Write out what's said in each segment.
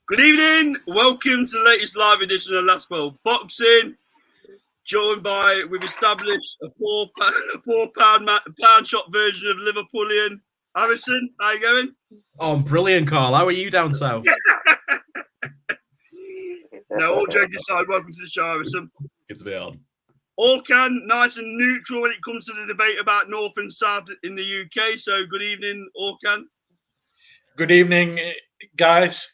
Good evening. Welcome to the latest live edition of Last Bowl Boxing. Joined by, we've established a four pound shot version of Liverpoolian. Harrison, how you going? Oh, I'm brilliant, Carl. How are you down south? No, all joking aside, welcome to the show, Harrison. Good to be on. Orkan, nice and neutral when it comes to the debate about North and South in the UK. So good evening, Orkan. Good evening, guys.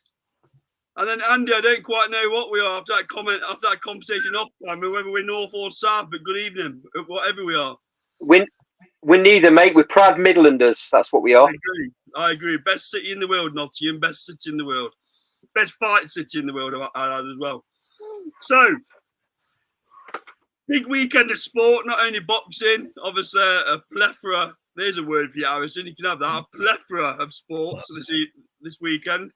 And then Andy, I don't quite know what we are after that conversation off time, whether we're North or South, but good evening, whatever we are. We're neither, mate. We're proud Midlanders. That's what we are. I agree. Best city in the world, Nottingham. Best city in the world. Best fight city in the world, I add as well. So, big weekend of sport, not only boxing, obviously a plethora. There's a word for you, Harrison. You can have that. A plethora of sports this weekend.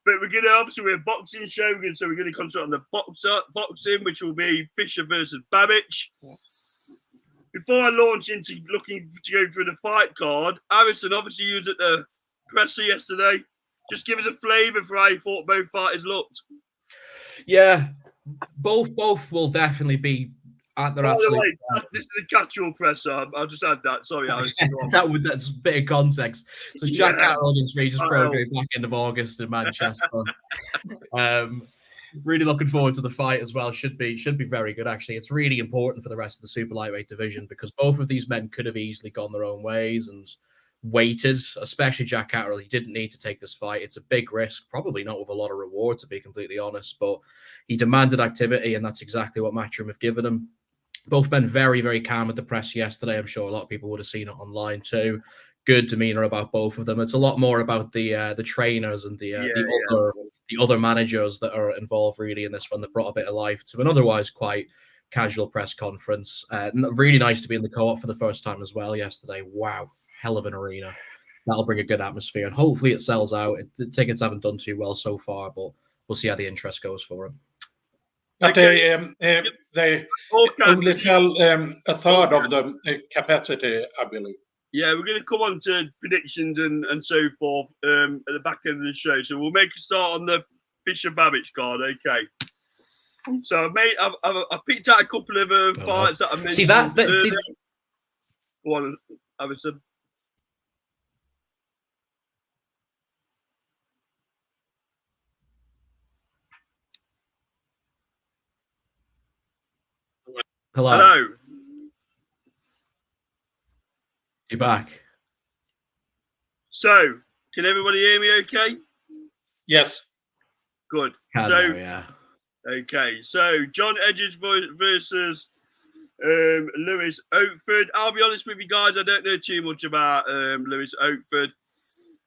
But we're a boxing show, so we're going to concentrate on the boxing, which will be Fisher versus Babic. Before I launch into looking to go through the fight card, Harrison, obviously you was at the presser yesterday. Just give us a flavour for how you thought both fighters looked. Yeah, both will definitely be at their absolute. By the way, this is a catch-all presser. I'll just add that. Sorry, Harrison. That's a bit of context. So Jack Catterall against Regis Prograde back end of August in Manchester. Really looking forward to the fight as well. Should be very good, actually. It's really important for the rest of the super lightweight division because both of these men could have easily gone their own ways and waited, especially Jack Catterall. He didn't need to take this fight. It's a big risk, probably not with a lot of reward, to be completely honest, but he demanded activity, and that's exactly what Matchroom have given him. Both men very, very calm at the press yesterday. I'm sure a lot of people would have seen it online too. Good demeanor about both of them. It's a lot more about the trainers and the other managers that are involved really in this one that brought a bit of life to an otherwise quite casual press conference. Really nice to be in the co-op for the first time as well yesterday. Wow, hell of an arena. That'll bring a good atmosphere, and hopefully it sells out. The tickets haven't done too well so far, but we'll see how the interest goes for them. But they only sell a third of the capacity, I believe. Yeah, we're going to come on to predictions and so forth at the back end of the show. So we'll make a start on the Fisher Babic card, okay? So I've picked out a couple of fights that I mentioned. See that? Go on, Harrison. Hello. You're back. So, can everybody hear me okay? Yes. Good. Yeah. Okay. So, John Edges versus Lewis Oakford. I'll be honest with you guys, I don't know too much about Lewis Oakford.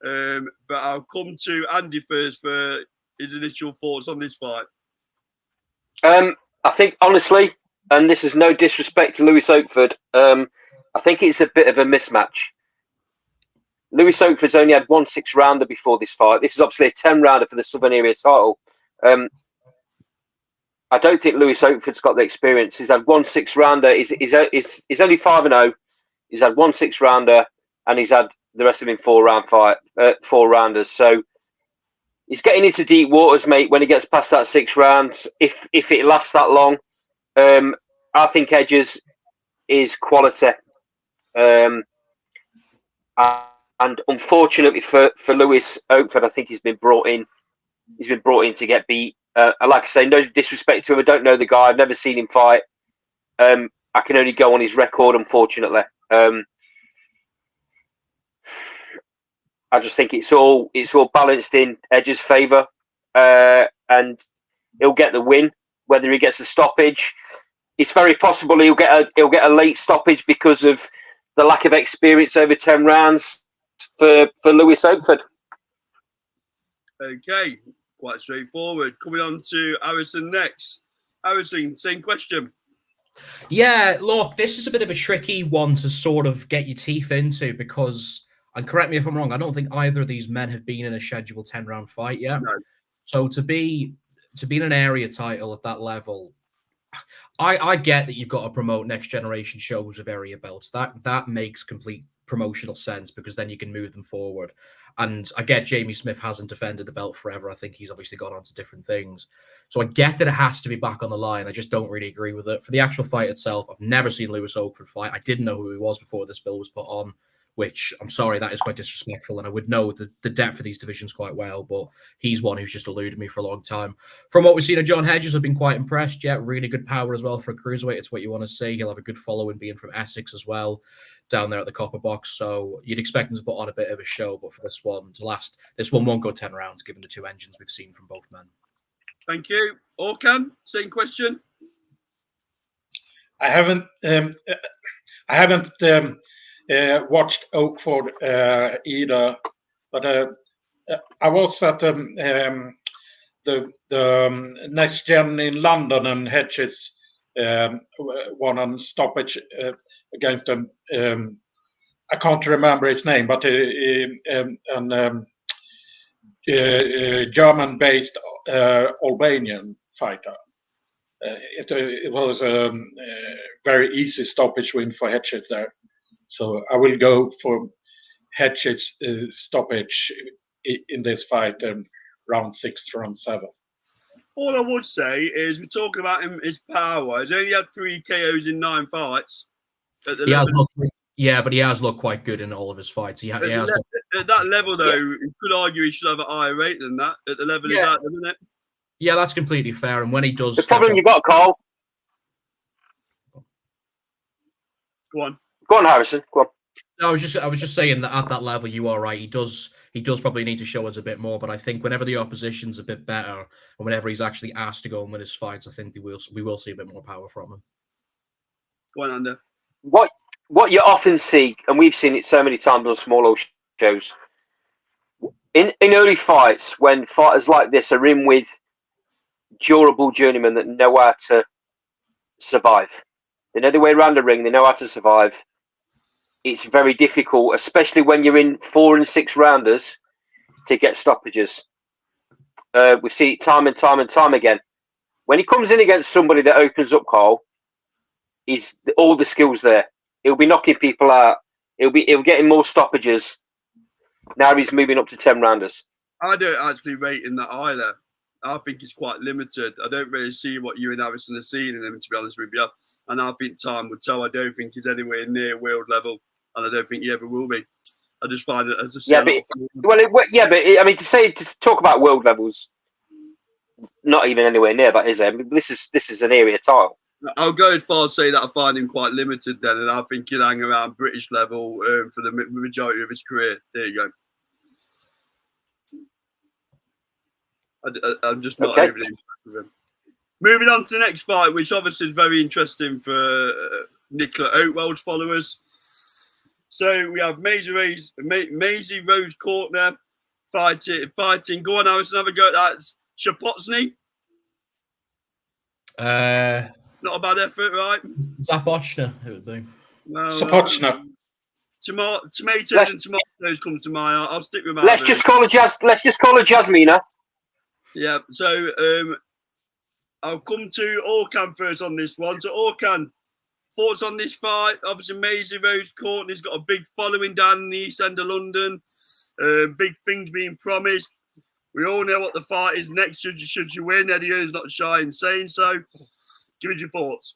But I'll come to Andy first for his initial thoughts on this fight. I think, honestly, and this is no disrespect to Lewis Oakford, I think it's a bit of a mismatch. Lewis Oakford's only had 1 6-rounder before this fight. This is obviously a 10-rounder for the Southern Area title. I don't think Lewis Oakford's got the experience. He's had 1 6-rounder. He's only 5-0. He's had 1 6-rounder, and he's had the rest of him 4-rounders. So he's getting into deep waters, mate. When he gets past that 6 rounds, if it lasts that long, I think Edges is quality. And unfortunately for Lewis Oakford, I think he's been brought in to get beat. Like I say, no disrespect to him. I don't know the guy. I've never seen him fight. I can only go on his record, unfortunately. I just think it's all balanced in Edge's favour, and he'll get the win. Whether he gets a stoppage, it's very possible he'll get a late stoppage because of the lack of experience over 10 rounds for Lewis Oakford. Okay, quite straightforward. Coming on to Harrison next. Harrison, same question. Yeah, look, this is a bit of a tricky one to sort of get your teeth into because, and correct me if I'm wrong, I don't think either of these men have been in a scheduled 10-round fight yet. No. So to be in an area title at that level, I get that you've got to promote next generation shows of area belts. That makes complete promotional sense because then you can move them forward. And I get Jamie Smith hasn't defended the belt forever. I think he's obviously gone on to different things. So I get that it has to be back on the line. I just don't really agree with it. For the actual fight itself, I've never seen Lewis Oakford fight. I didn't know who he was before this bill was put on, which I'm sorry, that is quite disrespectful. And I would know the depth of these divisions quite well, but he's one who's just eluded me for a long time. From what we've seen of John Hedges, I've been quite impressed. Yeah, really good power as well for a cruiserweight. It's what you want to see. He'll have a good following being from Essex as well, down there at the Copper Box. So you'd expect him to put on a bit of a show, but for this one won't go 10 rounds given the 2 engines we've seen from both men. Thank you. Orkan, same question. I haven't watched Oakford either, but I was at the Next Gen in London, and Hedges won on stoppage against them. I can't remember his name, but German-based Albanian fighter. It was a very easy stoppage win for Hedges there. So I will go for Hedges stoppage in this fight, round 6 to round 7. All I would say is we're talking about his power. He's only had 3 KOs in 9 fights. But he has looked quite good in all of his fights. At that level, though, you could argue he should have a higher rate than that at the level he's at, isn't it? Yeah, that's completely fair. And when he does, the problem you got, Carl. Go on, Harrison. Go on. I was just saying that at that level, you are right. He does probably need to show us a bit more. But I think whenever the opposition's a bit better, and whenever he's actually asked to go and win his fights, I think we will see a bit more power from him. Go on, Andy. What you often see, and we've seen it so many times on small old shows, in early fights, when fighters like this are in with durable journeymen that know how to survive. They know their way around the ring. They know how to survive. It's very difficult, especially when you're in 4 and 6 rounders, to get stoppages. We see it time and time again. When he comes in against somebody that opens up, Carl, he's all the skills there. He'll be knocking people out. He'll getting more stoppages. Now he's moving up to 10 rounders. I don't actually rate him that either. I think he's quite limited. I don't really see what you and Harrison are seeing in him, to be honest with you. And I think time would tell. I don't think he's anywhere near world level, and I don't think he ever will be. I just find it. To talk about world levels, not even anywhere near that, is there? I mean, this is an area title. I'll go as far as say that I find him quite limited then, and I think he'll hang around British level for the majority of his career. There you go. I'm just not overly impressed with him. Moving on to the next fight, which obviously is very interesting for Nicola Oatwell's followers. So we have Maisie Rose Courtner fighting. Go on, Harrison, have a go at that. Shapotsny. Not a bad effort, right? Zapochna, it would be. Zapochna. Tomatoes and tomatoes come to mind. I'll stick with my. Let's just call her Jasmina. Yeah. So I'll come to Orkan first on this one. So Orkan, thoughts on this fight? Obviously, Maisie Rose Courtney's got a big following down in the East End of London. Big things being promised. We all know what the fight is next. Should you win? Eddie Hearn's not shy in saying so. Give us your thoughts.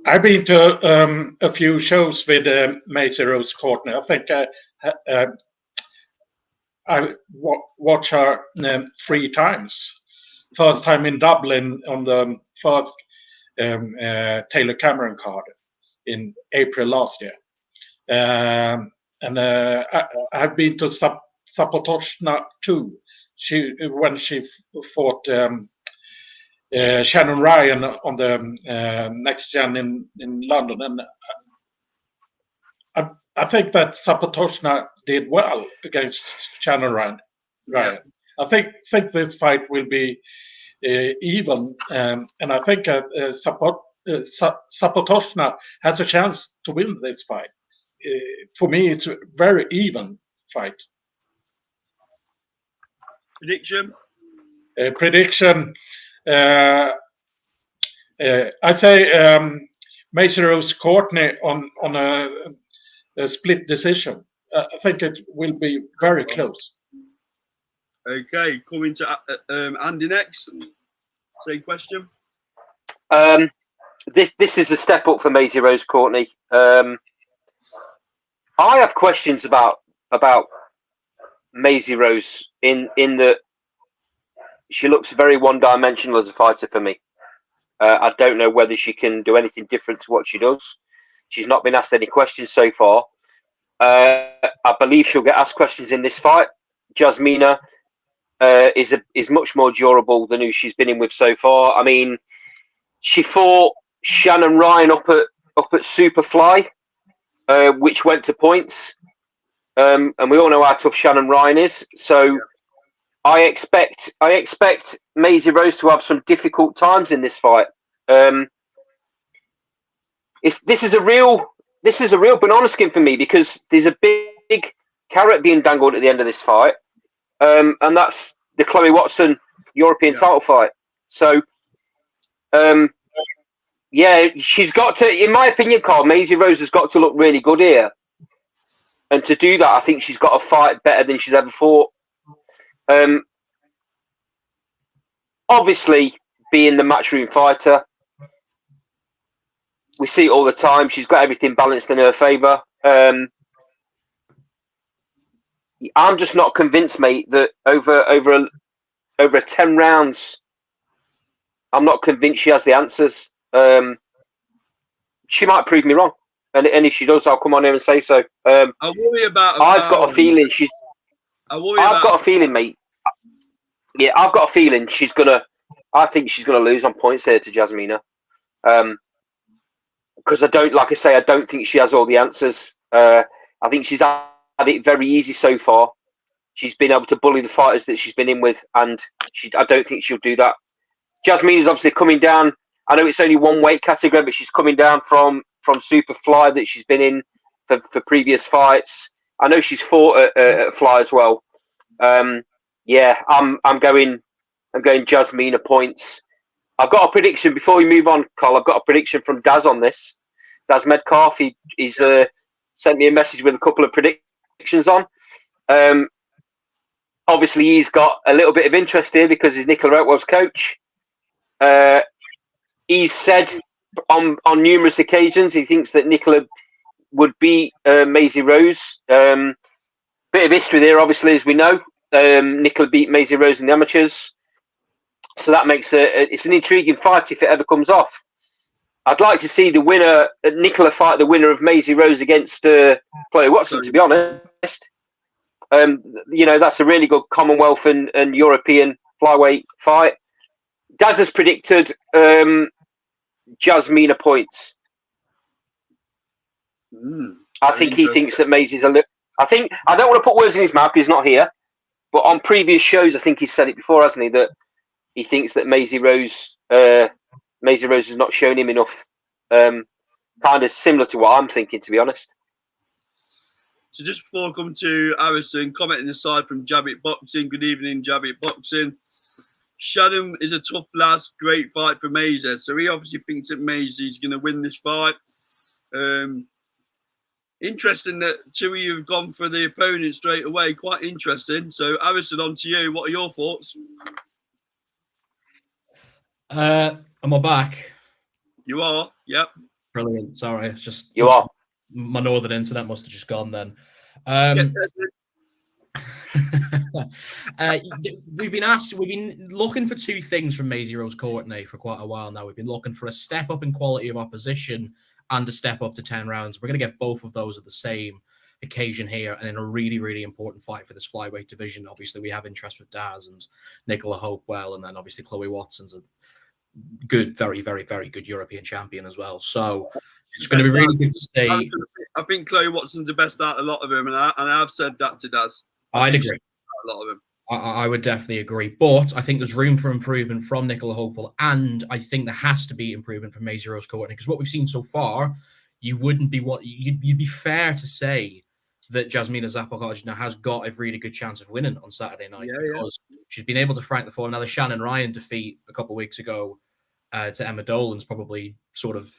I've been to a few shows with Maisie Rose Courtney. I think I watched her 3 times. First time in Dublin on the first Taylor Cameron card in April last year. And I've been to Zapotoshna too. When she fought Shannon Ryan on the Next Gen in London, and I think that Zapotoshna did well against Shannon Ryan. Yeah. I think this fight will be even, and I think Zapotoshna has a chance to win this fight. For me, it's a very even fight. Prediction. I say Maisie Rose Courtney on a split decision. I think it will be very close. Okay, coming to Andy next. Same question. This is a step up for Maisie Rose Courtney. I have questions about Maisie Rose in that she looks very one-dimensional as a fighter for me. I don't know whether she can do anything different to what she does. She's not been asked any questions so far. I believe she'll get asked questions in this fight. Jasmina is much more durable than who she's been in with so far. I mean, she fought Shannon Ryan up at Superfly, which went to points, and we all know how tough Shannon Ryan is. So I expect Maisie Rose to have some difficult times in this fight. This is a real banana skin for me, because there's a big carrot being dangled at the end of this fight, and that's the Chloe Watson European title fight. So, she's got to, in my opinion, Carl, Maisie Rose has got to look really good here, and to do that, I think she's got to fight better than she's ever fought. Obviously, being the matchroom fighter, we see it all the time. She's got everything balanced in her favour. I'm just not convinced, mate, that over 10 rounds, I'm not convinced she has the answers. She might prove me wrong, and if she does, I'll come on here and say so. I worry about. I've got a feeling she's. I've got a feeling, mate. Yeah, I've got a feeling she's gonna. I think she's gonna lose on points here to Jasmina. Because I don't think she has all the answers. I think she's had it very easy so far. She's been able to bully the fighters that she's been in with, and I don't think she'll do that. Jasmine is obviously coming down. I know it's only one weight category, but she's coming down from Superfly that she's been in for previous fights. I know she's fought at Fly as well. I'm going Jasmina points. I've got a prediction before we move on, Carl. I've got a prediction from Daz on this. Daz Metcalf. He's sent me a message with a couple of predictions on. Obviously, he's got a little bit of interest here because he's Nicola Oatwell's coach. He's said on numerous occasions he thinks that Nicola would beat Maisie Rose. Bit of history there, obviously, as we know. Nicola beat Maisie Rose in the amateurs. So that makes it's an intriguing fight if it ever comes off. I'd like to see the winner, Nicola, fight the winner of Maisie Rose against Chloe Watson, to be honest. That's a really good Commonwealth and European flyweight fight. Daz has predicted Jasmina points. I think he thinks that Maisie's a little... I don't want to put words in his mouth because he's not here, but on previous shows, I think he's said it before, hasn't he, that he thinks that Maisie Rose has not shown him enough. Kind of similar to what I'm thinking, to be honest. So just before I come to Harrison, commenting aside from Babic Boxing, good evening, Babic Boxing. Shannon is a tough lass, great fight for Maisie. So he obviously thinks that Maisie's going to win this fight. Interesting that two of you have gone for the opponent straight away. Quite interesting. So Harrison, on to you. What are your thoughts? Am I back? You are, yep. Brilliant. Sorry, it's just you are. My northern internet must have just gone then. We've been looking for two things from Maisie Rose Courtney for quite a while now. We've been looking for a step up in quality of opposition and a step up to 10 rounds. We're going to get both of those at the same occasion here, and in a really, really important fight for this flyweight division. Obviously, we have interest with Daz and Nicola Hopewell, and then obviously Chloe Watson's a good, very, very, very good European champion as well. So it's going to be really good to see. I think Chloe Watson's the best out of a lot of them, and I've said that to Daz. I'd agree. A lot of them. I would definitely agree. But I think there's room for improvement from Nicola Hopewell, and I think there has to be improvement from Maisie Rose Courtney, because what we've seen so far, you'd be fair to say that Jasmina Zapokojina has got a really good chance of winning on Saturday night, because she's been able to frank the fall. Now, the Shannon Ryan defeat a couple of weeks ago to Emma Dolan's probably sort of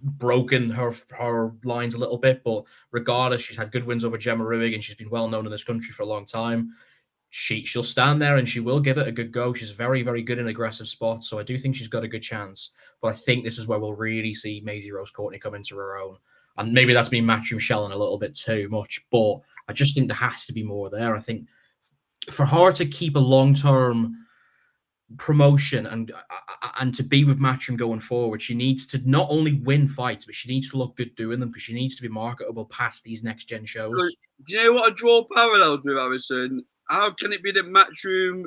broken her lines a little bit, but regardless, she's had good wins over Gemma Ruig, and she's been well known in this country for a long time. She'll stand there and she will give it a good go. She's very, very good in aggressive spots, so I do think she's got a good chance. But I think this is where we'll really see Maisie Rose Courtney come into her own. And maybe that's me Matchroom shelling a little bit too much, but I just think there has to be more there. I think for her to keep a long-term promotion and to be with Matchroom going forward, she needs to not only win fights, but she needs to look good doing them, because she needs to be marketable past these next-gen shows. Do you know what I draw parallels with, Harrison? How can it be that Matchroom,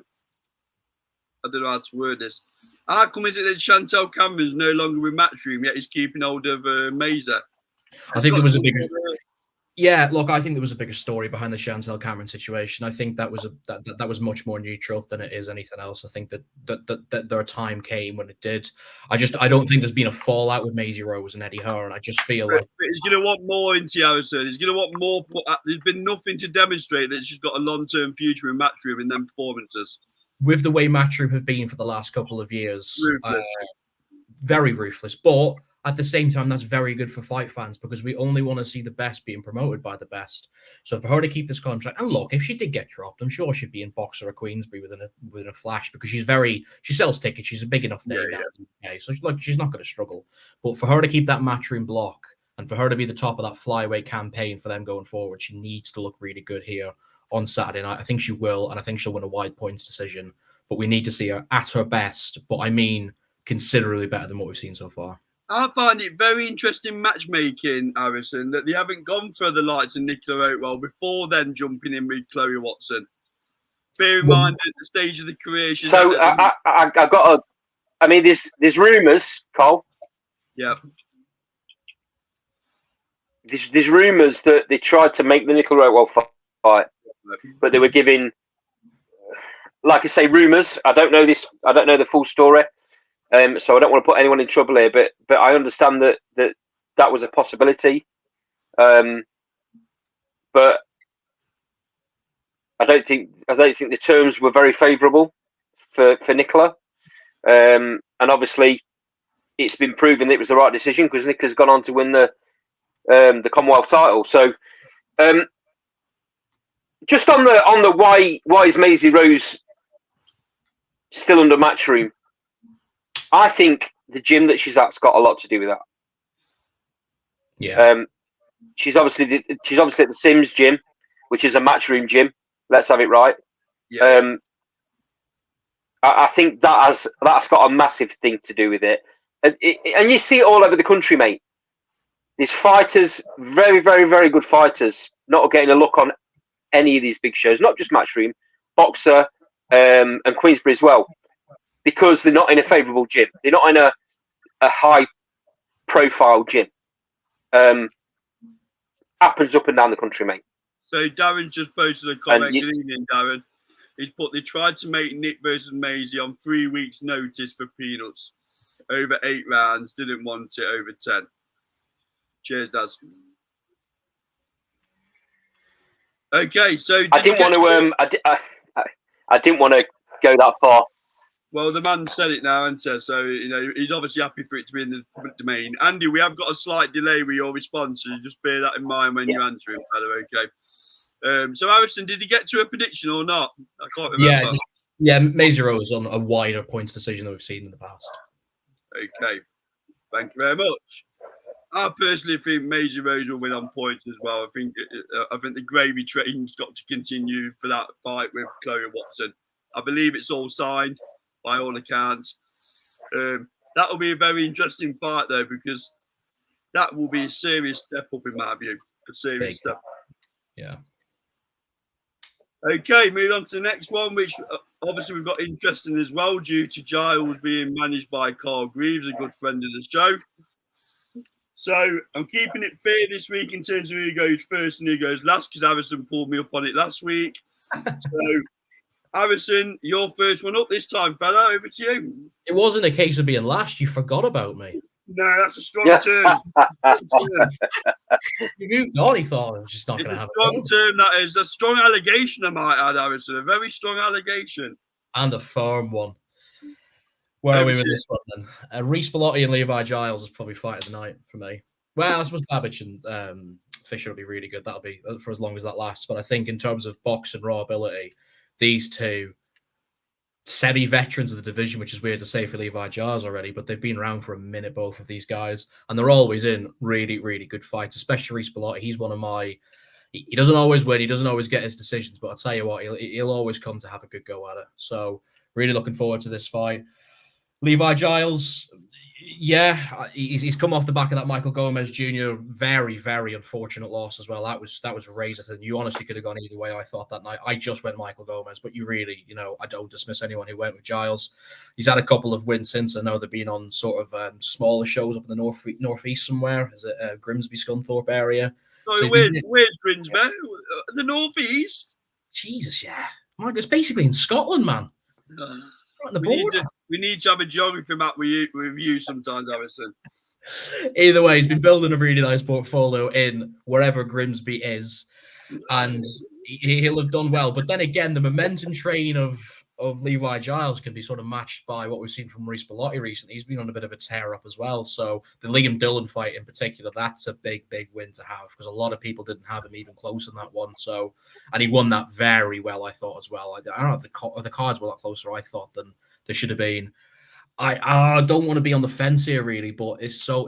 I don't know how to word this, how come is it that Chantel Cameron's no longer with Matchroom, yet he's keeping hold of Maisie? I think there was a bigger... Yeah, look, I think there was a bigger story behind the Chantel Cameron situation. I think that was that was much more neutral than it is anything else. I think that their time came when it did. I don't think there's been a fallout with Maisie Rose and Eddie Hearn. I just feel like he's going to want more into Harrison. He's going to want more. There's been nothing to demonstrate that she's got a long-term future in Matchroom in them performances. With the way Matchroom have been for the last couple of years, very ruthless, but at the same time, that's very good for fight fans, because we only want to see the best being promoted by the best. So for her to keep this contract, and look, if she did get dropped, I'm sure she'd be in Boxer or Queensbury within a flash, because she sells tickets. She's a big enough name now in the UK, so she's not going to struggle. But for her to keep that Matchroom block, and for her to be the top of that flyweight campaign for them going forward, she needs to look really good here on Saturday night. I think she will, and I think she'll win a wide points decision. But we need to see her at her best, but I mean considerably better than what we've seen so far. I find it very interesting matchmaking, Harrison, that they haven't gone for the likes of Nicola Oatwell before then jumping in with Chloe Watson. Bear in mind at the stage of the career. So I've got there's rumours, Cole. Yeah. There's rumours that they tried to make the Nicola Oatwell fight, but they were giving, like I say, rumours. I don't know the full story. So I don't want to put anyone in trouble here, but I understand that was a possibility. But I don't think the terms were very favourable for Nicola. And obviously it's been proven that it was the right decision, because Nicola's gone on to win the Commonwealth title. So just on the why is Maisie Rose still under Matchroom? I think the gym that she's at's got a lot to do with that. Yeah. She's obviously at the Sims gym, which is a Matchroom gym. Let's have it right. Yeah. I think that's got a massive thing to do with it. And you see it all over the country, mate. These fighters, very, very, very good fighters, not getting a look on any of these big shows, not just Matchroom, Boxer, and Queensbury as well. Because they're not in a favourable gym. They're not in a high-profile gym. Happens up and down the country, mate. So Darren just posted a comment. Good evening, Darren. He's put, they tried to make Nick versus Maisie on 3 weeks' notice for peanuts. Over 8 rounds. Didn't want it over 10. Cheers, Daz. Okay, so I didn't want to. I didn't want to go that far. Well, the man said it now, and so he's obviously happy for it to be in the public domain. Andy, we have got a slight delay with your response, so just bear that in mind when you answer him, brother. Okay. So Harrison, did he get to a prediction or not? I can't remember. Maisie Rose on a wider points decision than we've seen in the past. Okay, thank you very much. I personally think Maisie Rose will win on points as well. I think the gravy train's got to continue for that fight with Chloe Watson. I believe it's all signed by all accounts. That will be a very interesting fight though, because that will be a serious step up in my view. A serious step. Yeah. Okay, moving on to the next one, which obviously we've got interesting as well due to Giles being managed by Carl Greaves, a good friend of the show. So I'm keeping it fair this week in terms of who goes first and who goes last, because Harrison pulled me up on it last week. So Harrison, your first one up this time, fella. Over to you. It wasn't a case of being last. You forgot about me. No, that's a strong term. You moved on. He thought it was just not going to happen. It's a strong term, that is. A strong allegation, I might add, Harrison. A very strong allegation. And a firm one. Where are we with this one then? Reece Bellotti and Levi Giles is probably fight of the night for me. Well, I suppose Babic and Fisher will be really good. That'll be for as long as that lasts. But I think in terms of box and raw ability, these two semi-veterans of the division, which is weird to say for Levi Giles already, but they've been around for a minute, both of these guys, and they're always in really, really good fights, especially Reece Bellotti. He's one of my... He doesn't always win. He doesn't always get his decisions, but I'll tell you what, he'll always come to have a good go at it. So really looking forward to this fight. Levi Giles, yeah, he's come off the back of that Michael Gomez Jr. very, very unfortunate loss as well. That was razor thin. You honestly could have gone either way, I thought, that night. I just went Michael Gomez, but you really, I don't dismiss anyone who went with Giles. He's had a couple of wins since. I know they've been on sort of smaller shows up in the northeast somewhere. Is it Grimsby, Scunthorpe area? So where's Grimsby? The northeast? Jesus, yeah. It's basically in Scotland, man. We need to have a geography map with you sometimes, Harrison. Either way, he's been building a really nice portfolio in wherever Grimsby is, and he'll have done well. But then again, the momentum train of Levi Giles can be sort of matched by what we've seen from Reece Bellotti recently. He's been on a bit of a tear up as well. So the Liam Dillon fight in particular, that's a big, big win to have, because a lot of people didn't have him even close in that one. So, and he won that very well, I thought, as well. I don't know if the cards were a lot closer, I thought, than they should have been. I don't want to be on the fence here, really, but it's so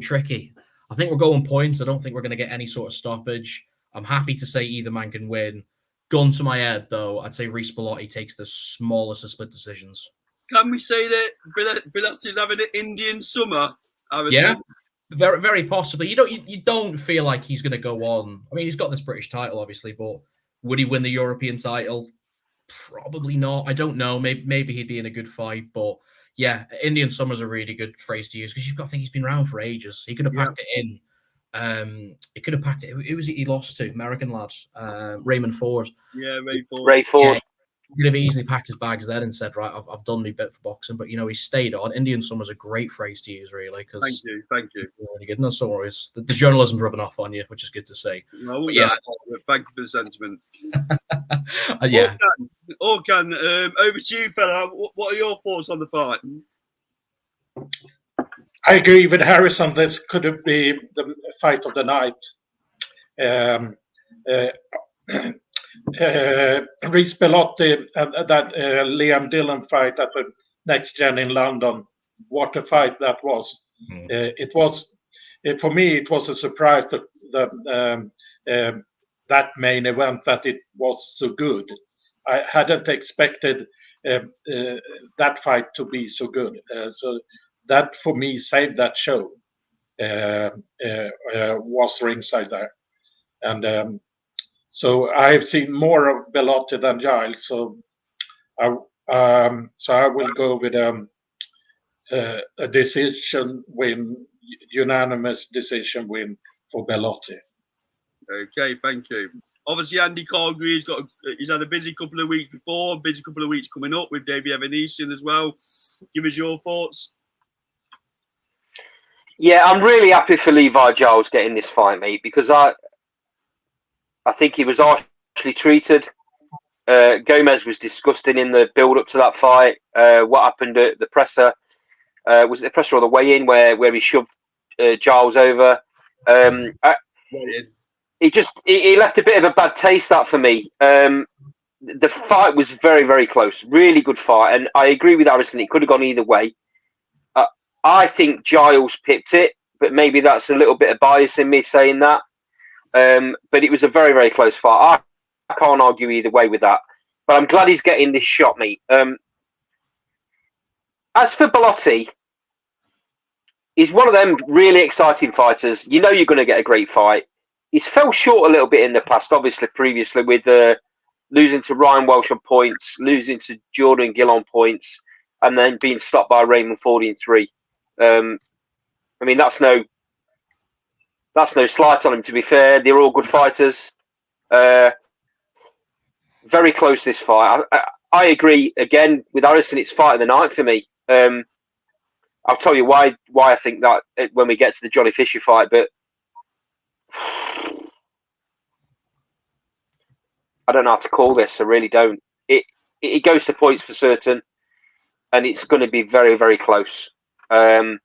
tricky. I think we're going points. I don't think we're going to get any sort of stoppage. I'm happy to say either man can win. Gun to my head, though, I'd say Reece Bellotti takes the smallest of split decisions. Can we say that Bellotti's having an Indian summer? Yeah, very, very possibly. You don't feel like he's going to go on. I mean, he's got this British title, obviously, but would he win the European title? Probably not. I don't know. Maybe he'd be in a good fight, but yeah, Indian summer's a really good phrase to use, because you've got to think he's been around for ages. He could have packed it in. He could have packed it. Who was it he lost to? American lad, Raymond Ford. Yeah, Ray Ford. Yeah, he could have easily packed his bags then and said, right, I've done my bit for boxing. But, he stayed on. Indian summer's a great phrase to use, really. Cause thank you. Really good. No, so worries. The journalism's rubbing off on you, which is good to see. No, yeah, thank you for the sentiment. Yeah. Orkan, over to you, fella. What are your thoughts on the fight? I agree with Harrison. This could be the fight of the night. Reece Bellotti and that Liam Dillon fight at the Next Gen in London. What a fight that was! It was, for me, it was a surprise that that main event, that it was so good. I hadn't expected that fight to be so good. So that, for me, saved that show. Was ringside there, and so I've seen more of Bellotti than Giles. So I will go with a decision win, unanimous decision win for Bellotti. Okay, thank you. Obviously, Andy Calgary, he's had a busy couple of weeks before, busy couple of weeks coming up with Davey Evanesian as well. Give us your thoughts. Yeah, I'm really happy for Levi Giles getting this fight, mate, because I think he was harshly treated. Gomez was disgusting in the build-up to that fight. What happened at the presser? Was it the presser or the weigh-in where he shoved Giles over? He left a bit of a bad taste, that, for me. The fight was very, very close. Really good fight. And I agree with Harrison. It could have gone either way. I think Giles picked it, but maybe that's a little bit of bias in me saying that. But it was a very, very close fight. I can't argue either way with that. But I'm glad he's getting this shot, mate. As for Bellotti, he's one of them really exciting fighters. You know you're going to get a great fight. He's fell short a little bit in the past, obviously, previously, with losing to Ryan Welsh on points, losing to Jordan Gill on points, and then being stopped by Raymond Ford in 3. I mean, that's no slight on him, to be fair. They're all good fighters. Very close, this fight. I agree, again, with Harrison, it's fight of the night for me. I'll tell you why I think that when we get to the Johnny Fisher fight, but I don't know how to call this. I really don't. It goes to points for certain. and it's going to be very, very close. For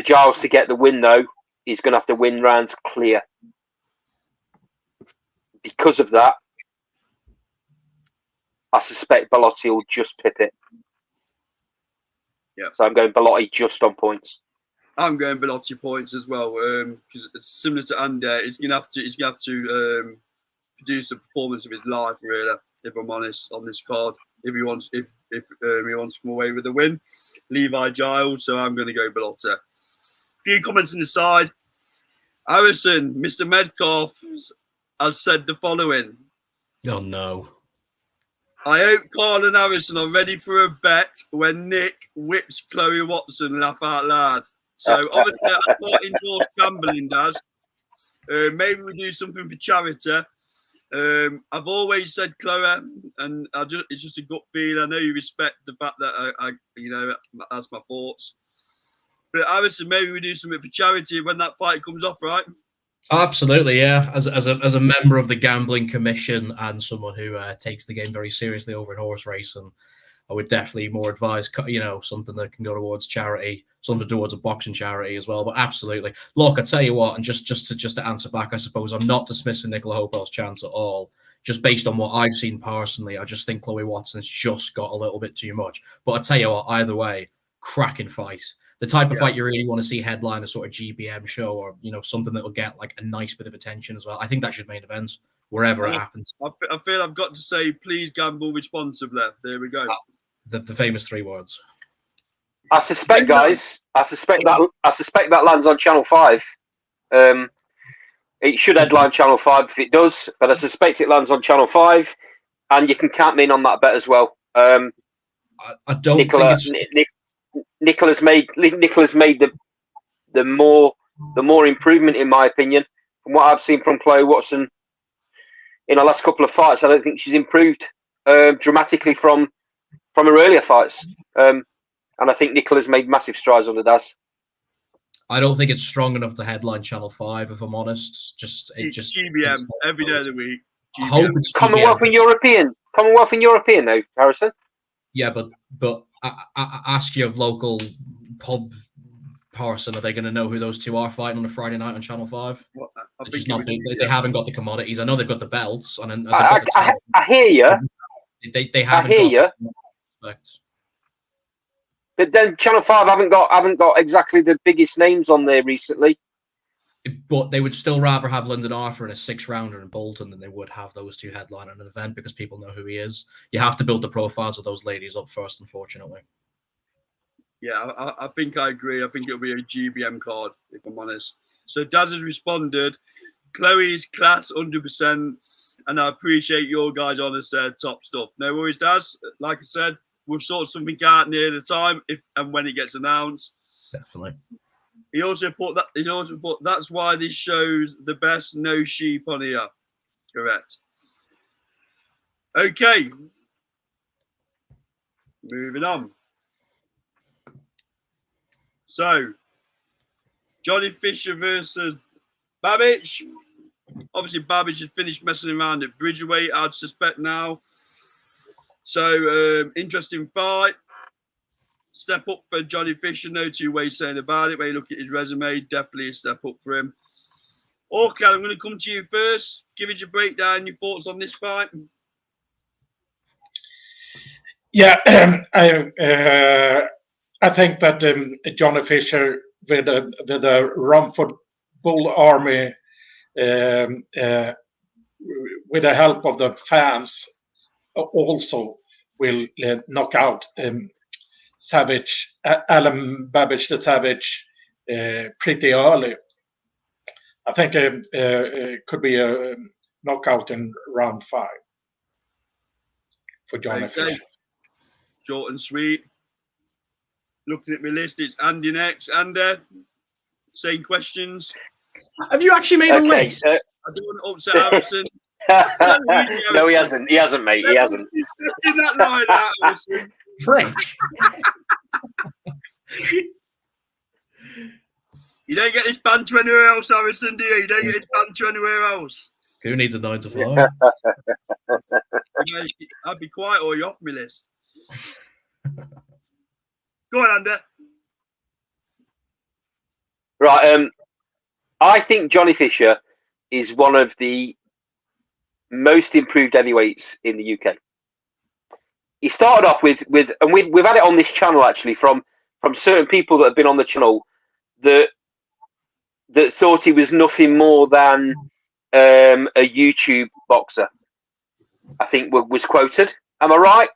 Giles to get the win, though, he's going to have to win rounds clear. Because of that, I suspect Belotti will just pip it. Yeah. So I'm going Belotti just on points. I'm going Belotti points as well. Because it's similar to Ander, he's gonna have to produce the performance of his life, really. If I'm honest, on this card, if he wants to come away with a win, Levi Giles. So I'm going to go Belotti. A few comments on the side. Harrison, Mr. Medcalf has said the following. Oh no. I hope Carl and Harrison are ready for a bet when Nick whips Chloe Watson laugh out loud. So obviously I can't endorse gambling, Daz. Maybe we do something for charity. I've always said Chloe, and it's just a gut feel. I know you respect the fact that I that's my thoughts. But Harrison, maybe we do something for charity when that fight comes off, right? Absolutely, yeah. As a member of the gambling commission and someone who takes the game very seriously over in horse racing, I would definitely more advise, something that can go towards charity, something towards a boxing charity as well. But absolutely, look, I tell you what, and just to answer back, I suppose I'm not dismissing Nicola Hopel's chance at all. Just based on what I've seen personally, I just think Chloe Watson's just got a little bit too much. But I tell you what, either way, cracking fight. The type of fight you really want to see headline a sort of GBM show, or something that will get like a nice bit of attention as well. I think that should main event wherever it happens. I feel I've got to say, please gamble responsibly. There we go. The famous 3 words. I suspect, guys. I suspect that lands on Channel 5. It should headline Channel 5 if it does, but I suspect it lands on Channel 5, and you can count me in on that bet as well. I don't think it's... Nicola's made the more improvement, in my opinion, from what I've seen from Chloe Watson in the last couple of fights. I don't think she's improved dramatically from her earlier fights, and I think Nicola's made massive strides on the Daz. I don't think it's strong enough to headline Channel 5, if I'm honest. Just GBM every day of the week. I hope it's Commonwealth and European, though, Harrison. Yeah, but I ask your local pub person, are they going to know who those two are fighting on a Friday night on Channel 5? Well, they haven't got the commodities. I know they've got the belts. And I hear you. They haven't. I hear you. But then Channel 5 haven't got exactly the biggest names on there recently. But they would still rather have Lyndon Arthur in a 6-rounder in Bolton than they would have those two headline an event, because people know who he is. You have to build the profiles of those ladies up first, unfortunately. Yeah, I think I agree. I think it'll be a GBM card, if I'm honest. So Daz has responded. Chloe's class 100%, and I appreciate your guys' honest top stuff. No worries, Daz. Like I said, we'll sort something out near the time if and when it gets announced. Definitely. He also put that's why this shows the best no sheep on here. Correct. Okay. Moving on. So, Johnny Fisher versus Babic. Obviously, Babic has finished messing around at Bridgeweight, I'd suspect now. So, interesting fight. Step up for Johnny Fisher, no two ways saying about it. When you look at his resume, definitely a step up for him. Okay, I'm going to come to you first. Give it your breakdown, your thoughts on this fight. Yeah, I think that Johnny Fisher with the Rumford Bull Army, with the help of the fans, also will knock out Savage, Alan Babic the Savage, pretty early. I think it could be a knockout in round 5 for Johnny Fisher. Short and sweet. Looking at my list, it's Andy next. Andy, same questions. Have you actually made a list? I don't want to upset Harrison. No, he hasn't. He hasn't, mate. He hasn't. In that line, Harrison. Frank. You don't get this banter anywhere else, Harrison, do you? You don't get this banter anywhere else. Who needs a 9 to 5? I'd be quiet or you're off my list. Go on, Andy. Right. I think Johnny Fisher is one of the most improved heavyweights in the UK. He started off with and we've had it on this channel actually from certain people that have been on the channel that thought he was nothing more than a YouTube boxer. I think was quoted. Am I right,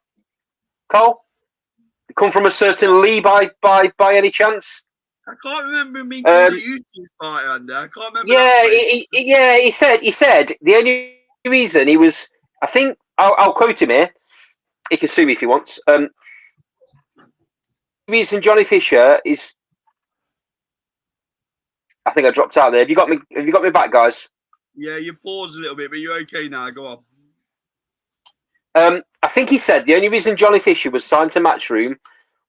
Cole? Come from a certain Lee by any chance? I can't remember him being called a YouTube fighter, Andy. I can't remember. He said the only reason he was, I think I'll quote him here. He can sue me if he wants. The reason Johnny Fisher is, I think I dropped out there. Have you got me back, guys? Yeah, you paused a little bit, but you're okay now. Go on. I think he said the only reason Johnny Fisher was signed to Matchroom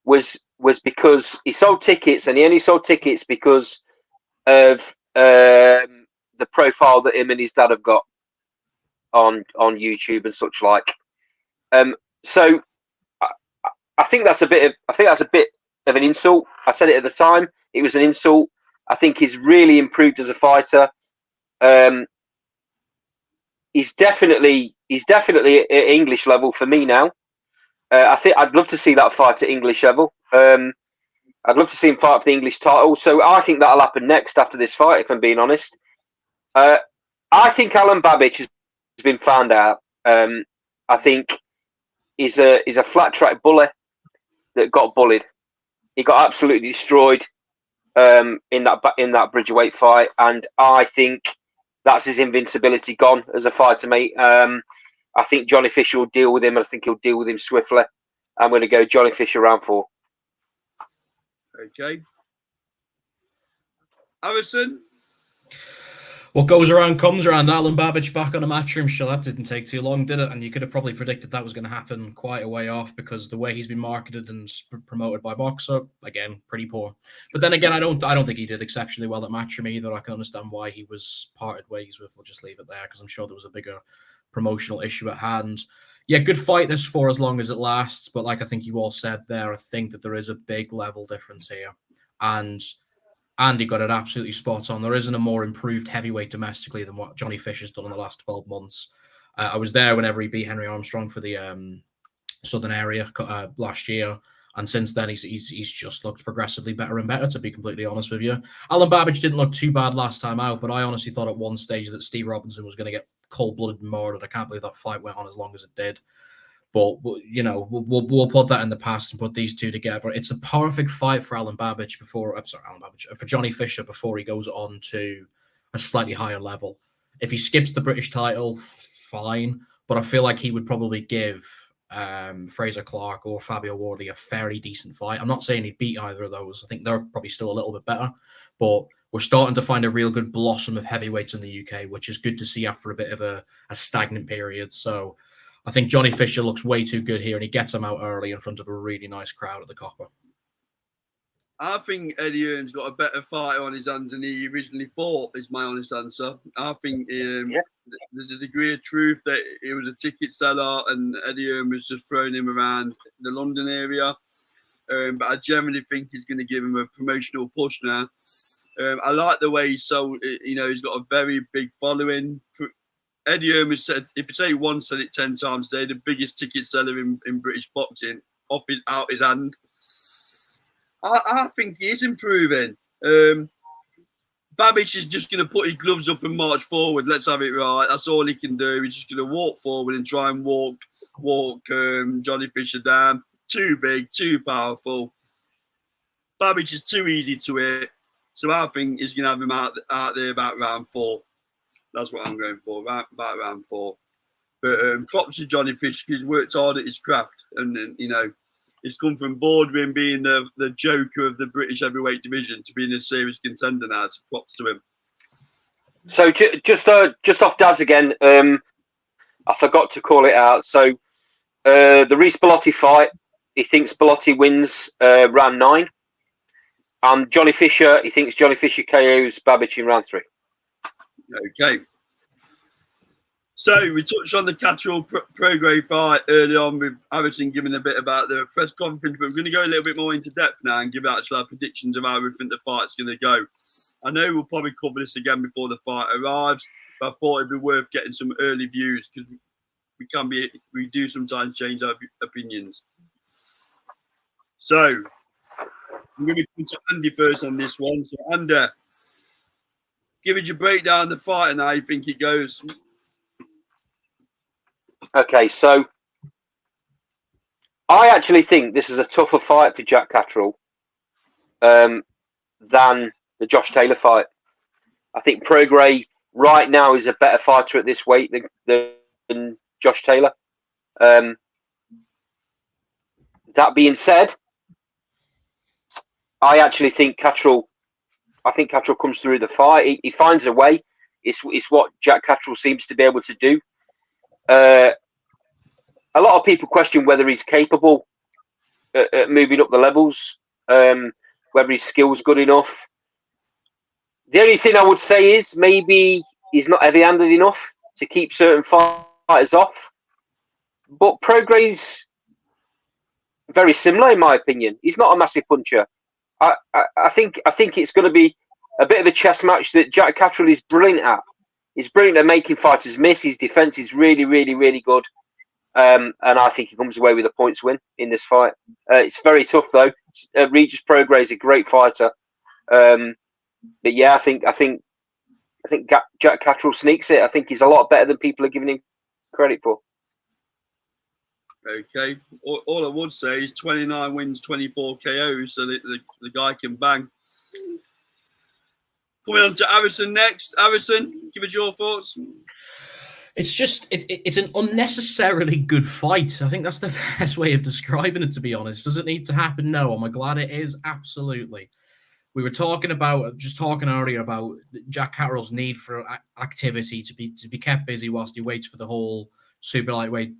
was because he sold tickets, and he only sold tickets because of the profile that him and his dad have got on YouTube and such like. So I think that's a bit of an insult. I said it at the time. It was an insult. I think he's really improved as a fighter. He's definitely at English level for me now. I think I'd love to see that fight at English level. I'd love to see him fight for the English title. So I think that'll happen next after this fight, if I'm being honest. I think Alan Babic has been found out. I think he's a flat track bully that got bullied. He got absolutely destroyed in that Bridgerweight fight, and I think that's his invincibility gone as a fighter, mate. I think Johnny Fisher will deal with him, and I think he'll deal with him swiftly. I'm going to go Johnny Fisher round 4. Okay. Harrison? What goes around comes around. Alan Babic back on a Matchroom show. That didn't take too long, did it? And you could have probably predicted that was going to happen quite a way off, because the way he's been marketed and promoted by Boxer, again, pretty poor. But then again, I don't think he did exceptionally well at Matchroom either. I can understand why he was parted ways with. We'll just leave it there, because I'm sure there was a bigger promotional issue at hand. Yeah, good fight this for as long as it lasts. But like I think you all said there, I think that there is a big level difference here. And Andy got it absolutely spot on. There isn't a more improved heavyweight domestically than what Johnny Fisher's done in the last 12 months. I was there whenever he beat Henry Armstrong for the Southern area last year. And since then, he's just looked progressively better and better, to be completely honest with you. Alan Babic didn't look too bad last time out, but I honestly thought at one stage that Steve Robinson was going to get cold-blooded and murdered. I can't believe that fight went on as long as it did. But, you know, we'll put that in the past and put these two together. It's a perfect fight for for Johnny Fisher before he goes on to a slightly higher level. If he skips the British title, fine. But I feel like he would probably give Fraser Clark or Fabio Wardley a fairly decent fight. I'm not saying he'd beat either of those. I think they're probably still a little bit better. But we're starting to find a real good blossom of heavyweights in the UK, which is good to see after a bit of a stagnant period. So I think Johnny Fisher looks way too good here, and he gets him out early in front of a really nice crowd at the Copper. I think Eddie Hearn's got a better fight on his hands than he originally thought, is my honest answer. I think there's a degree of truth that he was a ticket seller and Eddie Hearn was just throwing him around the London area. But I generally think he's going to give him a promotional push now. I like the way he's he's got a very big following. Eddie Hearn has said, if you say once, said it 10 times today, the biggest ticket seller in British boxing, out his hand. I think he is improving. Babic is just going to put his gloves up and march forward. Let's have it right. That's all he can do. He's just going to walk forward and try and walk Johnny Fisher down. Too big, too powerful. Babic is too easy to hit. So I think he's going to have him out there about round 4. That's what I'm going for, about round 4. But props to Johnny Fisher. He's worked hard at his craft. And he's come from boardroom being the joker of the British heavyweight division to being a serious contender now. So props to him. So just off Daz again, I forgot to call it out. So the Reece Bellotti fight, he thinks Bellotti wins round 9. And Johnny Fisher, he thinks Johnny Fisher KOs Babic in round 3. Okay. So we touched on the Catterall Prograde fight early on with Harrison giving a bit about the press conference, but we're going to go a little bit more into depth now and give actually our predictions of how we think the fight's going to go. I know we'll probably cover this again before the fight arrives, but I thought it'd be worth getting some early views because we do sometimes change our opinions. So I'm going to come to Andy first on this one. So Andy, give us your breakdown of the fight and how you think it goes. Okay, so I actually think this is a tougher fight for Jack Catterall than the Josh Taylor fight. I think Prograis right now is a better fighter at this weight than Josh Taylor. That being said, I actually think Catterall comes through the fight. He finds a way. It's what Jack Catterall seems to be able to do. A lot of people question whether he's capable at moving up the levels, whether his skill's good enough. The only thing I would say is maybe he's not heavy-handed enough to keep certain fighters off. But Prograis very similar in my opinion. He's not a massive puncher. I think it's going to be a bit of a chess match that Jack Catterall is brilliant at. He's brilliant at making fighters miss. His defense is really, really, really good. And I think he comes away with a points win in this fight. It's very tough though. Regis Prograis is a great fighter. But yeah, I think Jack Catterall sneaks it. I think he's a lot better than people are giving him credit for. Okay. All I would say is 29 wins, 24 KOs, so the guy can bang. Coming on to Harrison next. Harrison, give us your thoughts. It's just it's an unnecessarily good fight. I think that's the best way of describing it, to be honest. Does it need to happen? No. Am I glad it is? Absolutely. We were talking earlier about Jack Catterall's need for activity to be kept busy whilst he waits for the whole super lightweight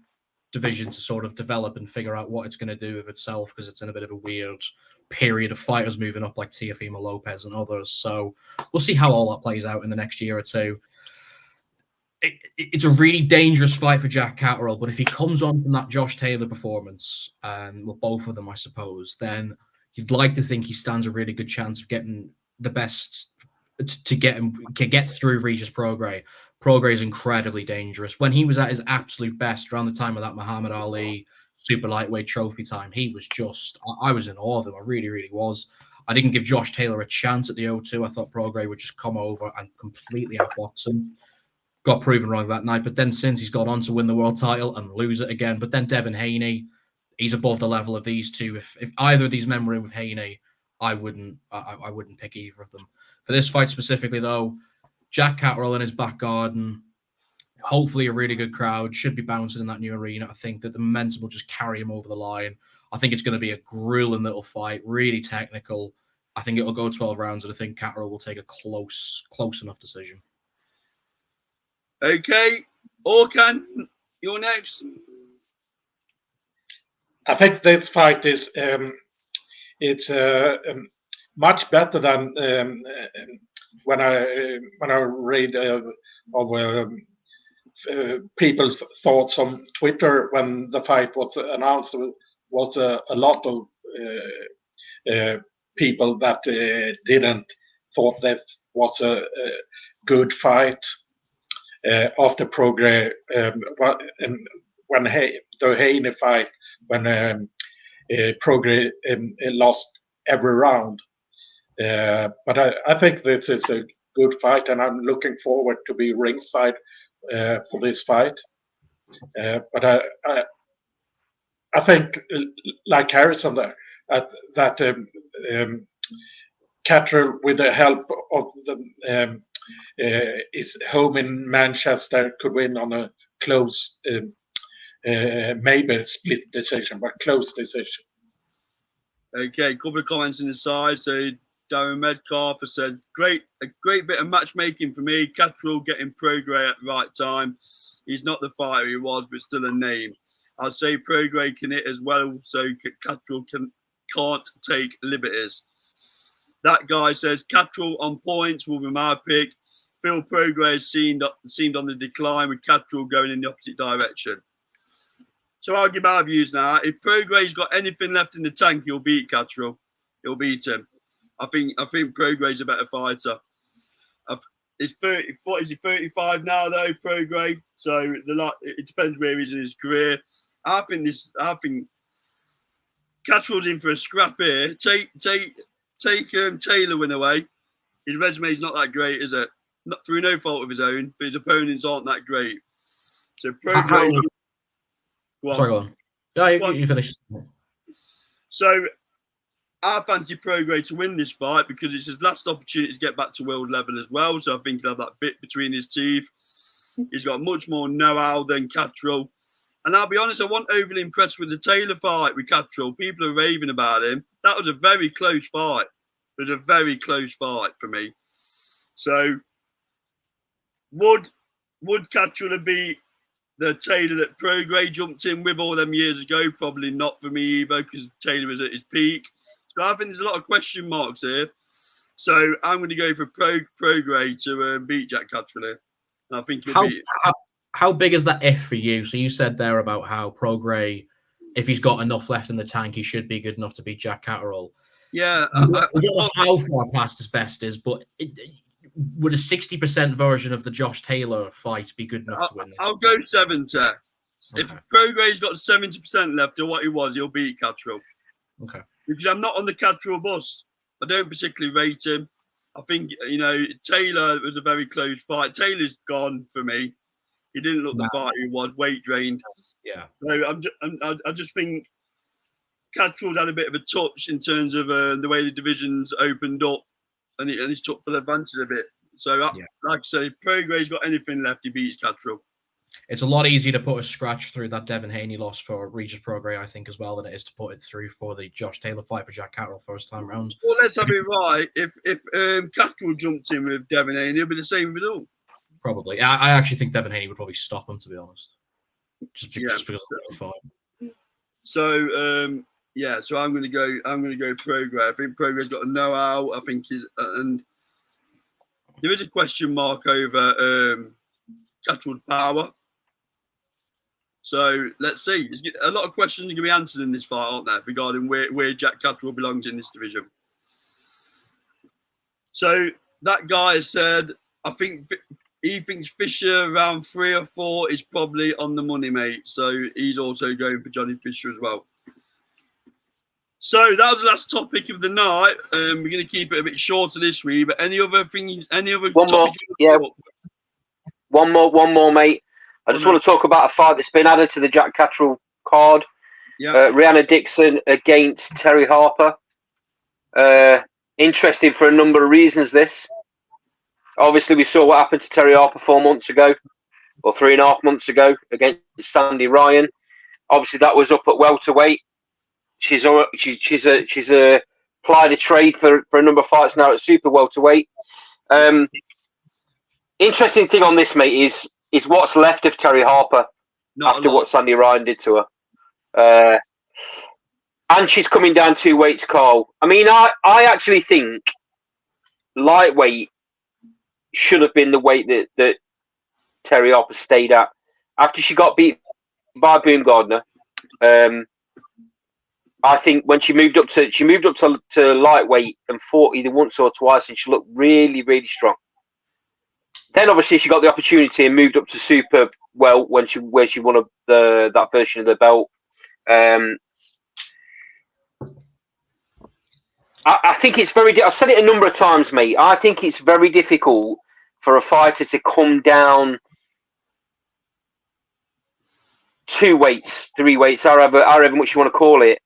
division to sort of develop and figure out what it's going to do with itself, because it's in a bit of a weird period of fighters moving up like Teofimo Lopez and others. So we'll see how all that plays out in the next year or two. It's a really dangerous fight for Jack Catterall, but if he comes on from that Josh Taylor performance, well, both of them, I suppose, then you'd like to think he stands a really good chance of getting the best to get through Regis Prograis. Prograis is incredibly dangerous. When he was at his absolute best around the time of that Muhammad Ali super lightweight trophy time, he was just, I was in awe of him. I really, really was. I didn't give Josh Taylor a chance at the O2. I thought Prograis would just come over and completely outbox him. Got proven wrong that night, but then since he's gone on to win the world title and lose it again. But then Devin Haney, he's above the level of these two. If either of these men were in with Haney, I wouldn't pick either of them. For this fight specifically, though, Jack Catterall in his back garden, hopefully a really good crowd, should be bouncing in that new arena. I think that the momentum will just carry him over the line. I think it's going to be a grueling little fight, really technical. I think it'll go 12 rounds, and I think Catterall will take a close enough decision. Okay, Orkan, you're next. I think this fight is it's much better than when I read of people's thoughts on Twitter when the fight was announced. Was a lot of people that didn't thought that was a good fight. After Prograis, when the Haney fight, when Prograis lost every round. But I think this is a good fight, and I'm looking forward to be ringside for this fight. But I think, like Harrison there, that Catterall, with the help of the his home in Manchester, could win on a close, maybe split decision, but close decision. Okay, a couple of comments on the side. So Darren Medcalf has said, a great bit of matchmaking for me. Catterall getting Prograis at the right time. He's not the fighter he was, but still a name. I'd say Prograis can hit as well, so Catterall can't take liberties. That guy says Catterall on points will be my pick. Phil Prograis seemed on the decline with Cattrall going in the opposite direction. So I'll give our views now. If Prograis got anything left in the tank, he'll beat Cattrall. He'll beat him. I think Prograis a better fighter. He's 30. What is he? 35 now though, Prograis. So it depends where he's in his career. I think Cattrall's in for a scrap here. Take Taylor win away. His resume's not that great, is it? Not through no fault of his own, but his opponents aren't that great. So Prograis. Sorry, go on. Yeah, you finished. So I fancy Prograis to win this fight because it's his last opportunity to get back to world level as well. So I think he'll have that bit between his teeth. He's got much more know-how than Cattrall. And I'll be honest, I wasn't overly impressed with the Taylor fight with Cattrall. People are raving about him. That was a very close fight. It was a very close fight for me. So would Cattrall have beat the Taylor that Prograis jumped in with all them years ago? Probably not for me either, because Taylor was at his peak. So I think there's a lot of question marks here. So I'm going to go for Prograis to beat Jack Cattrall here. I think how big is that if for you? So you said there about how Prograis, if he's got enough left in the tank, he should be good enough to beat Jack Cattrall. Yeah. I don't know how far past his best is, but would a 60% version of the Josh Taylor fight be good enough to win this? I'll go 70. Okay. If Prograis got 70% left of what he was, he'll beat Cattrall. Okay. Because I'm not on the Cattrall bus. I don't particularly rate him. I think, Taylor was a very close fight. Taylor's gone for me. He didn't look the fight he was, weight drained. Yeah. So I just think Cattrall's had a bit of a touch in terms of the way the division's opened up, and he's took full advantage of it. So, like I said, if Prograis got anything left, he beats Cattrall. It's a lot easier to put a scratch through that Devin Haney loss for Regis Prograis, I think, as well, than it is to put it through for the Josh Taylor fight for Jack Cattrall first time round. Well, let's have it right. If Cattrall jumped in with Devin Haney, it'll be the same result. Probably. I actually think Devin Haney would probably stop him, to be honest. Just because of the fight. So, so I'm going to go Prograis. I think Prograis got a know-how. I think and there is a question mark over Cattrall's power. So let's see. A lot of questions are going to be answered in this fight, aren't there, regarding where Jack Cattrall belongs in this division. So that guy said, I think he thinks Fisher around 3 or 4 is probably on the money, mate. So he's also going for Johnny Fisher as well. So that was the last topic of the night. We're going to keep it a bit shorter this week. But any other thing? Any other? One more, yeah. One more, mate. I just want to talk about a fight that's been added to the Jack Cattrall card. Yeah. Rihanna Dixon against Terry Harper. Interesting for a number of reasons. This, obviously, we saw what happened to Terry Harper 4 months ago, or 3.5 months ago, against Sandy Ryan. Obviously, that was up at welterweight. She's applied a trade for a number of fights now at super welterweight. Interesting thing on this, mate, is what's left of Terry Harper after what Sandy Ryan did to her. And she's coming down 2 weights, Carl. I mean, I actually think lightweight should have been the weight that Terry Harper stayed at. After she got beat by Baumgardner, I think when she moved up to lightweight and fought either once or twice, and she looked really, really strong. Then obviously she got the opportunity and moved up to super well where she won that version of the belt. I think it's I've said it a number of times, mate. I think it's very difficult for a fighter to come down 2 weights, 3 weights, however much you want to call it.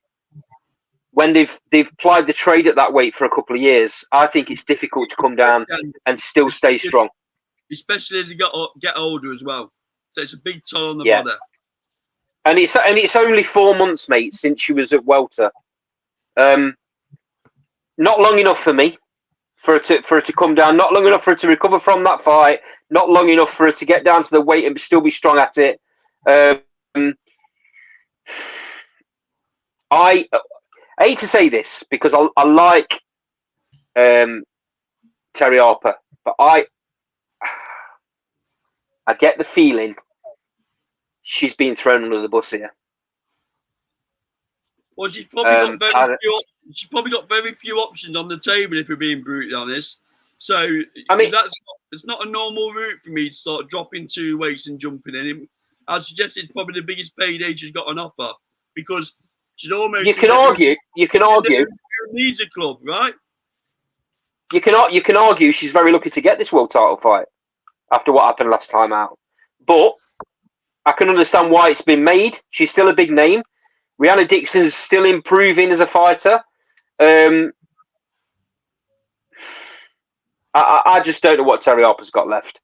When they've applied the trade at that weight for a couple of years, I think it's difficult to come down and still stay strong. Especially as you get older as well. So it's a big toll on the body. And it's only 4 months, mate, since she was at welter. Not long enough for me for her to come down. Not long enough for her to recover from that fight. Not long enough for her to get down to the weight and still be strong at it. I hate to say this because I like Terry Harper, but I get the feeling she's been thrown under the bus here. Well, she's probably got very few options on the table, if we're being brutally honest. So I mean, it's not a normal route for me to start dropping 2 weights and jumping in. I suggest it's probably the biggest payday she's got on offer, because she's almost. You can argue. Needs a club, right? You can argue she's very lucky to get this world title fight after what happened last time out, but I can understand why it's been made. She's still a big name. Rihanna Dixon's still improving as a fighter. I just don't know what Terry Harper's got left.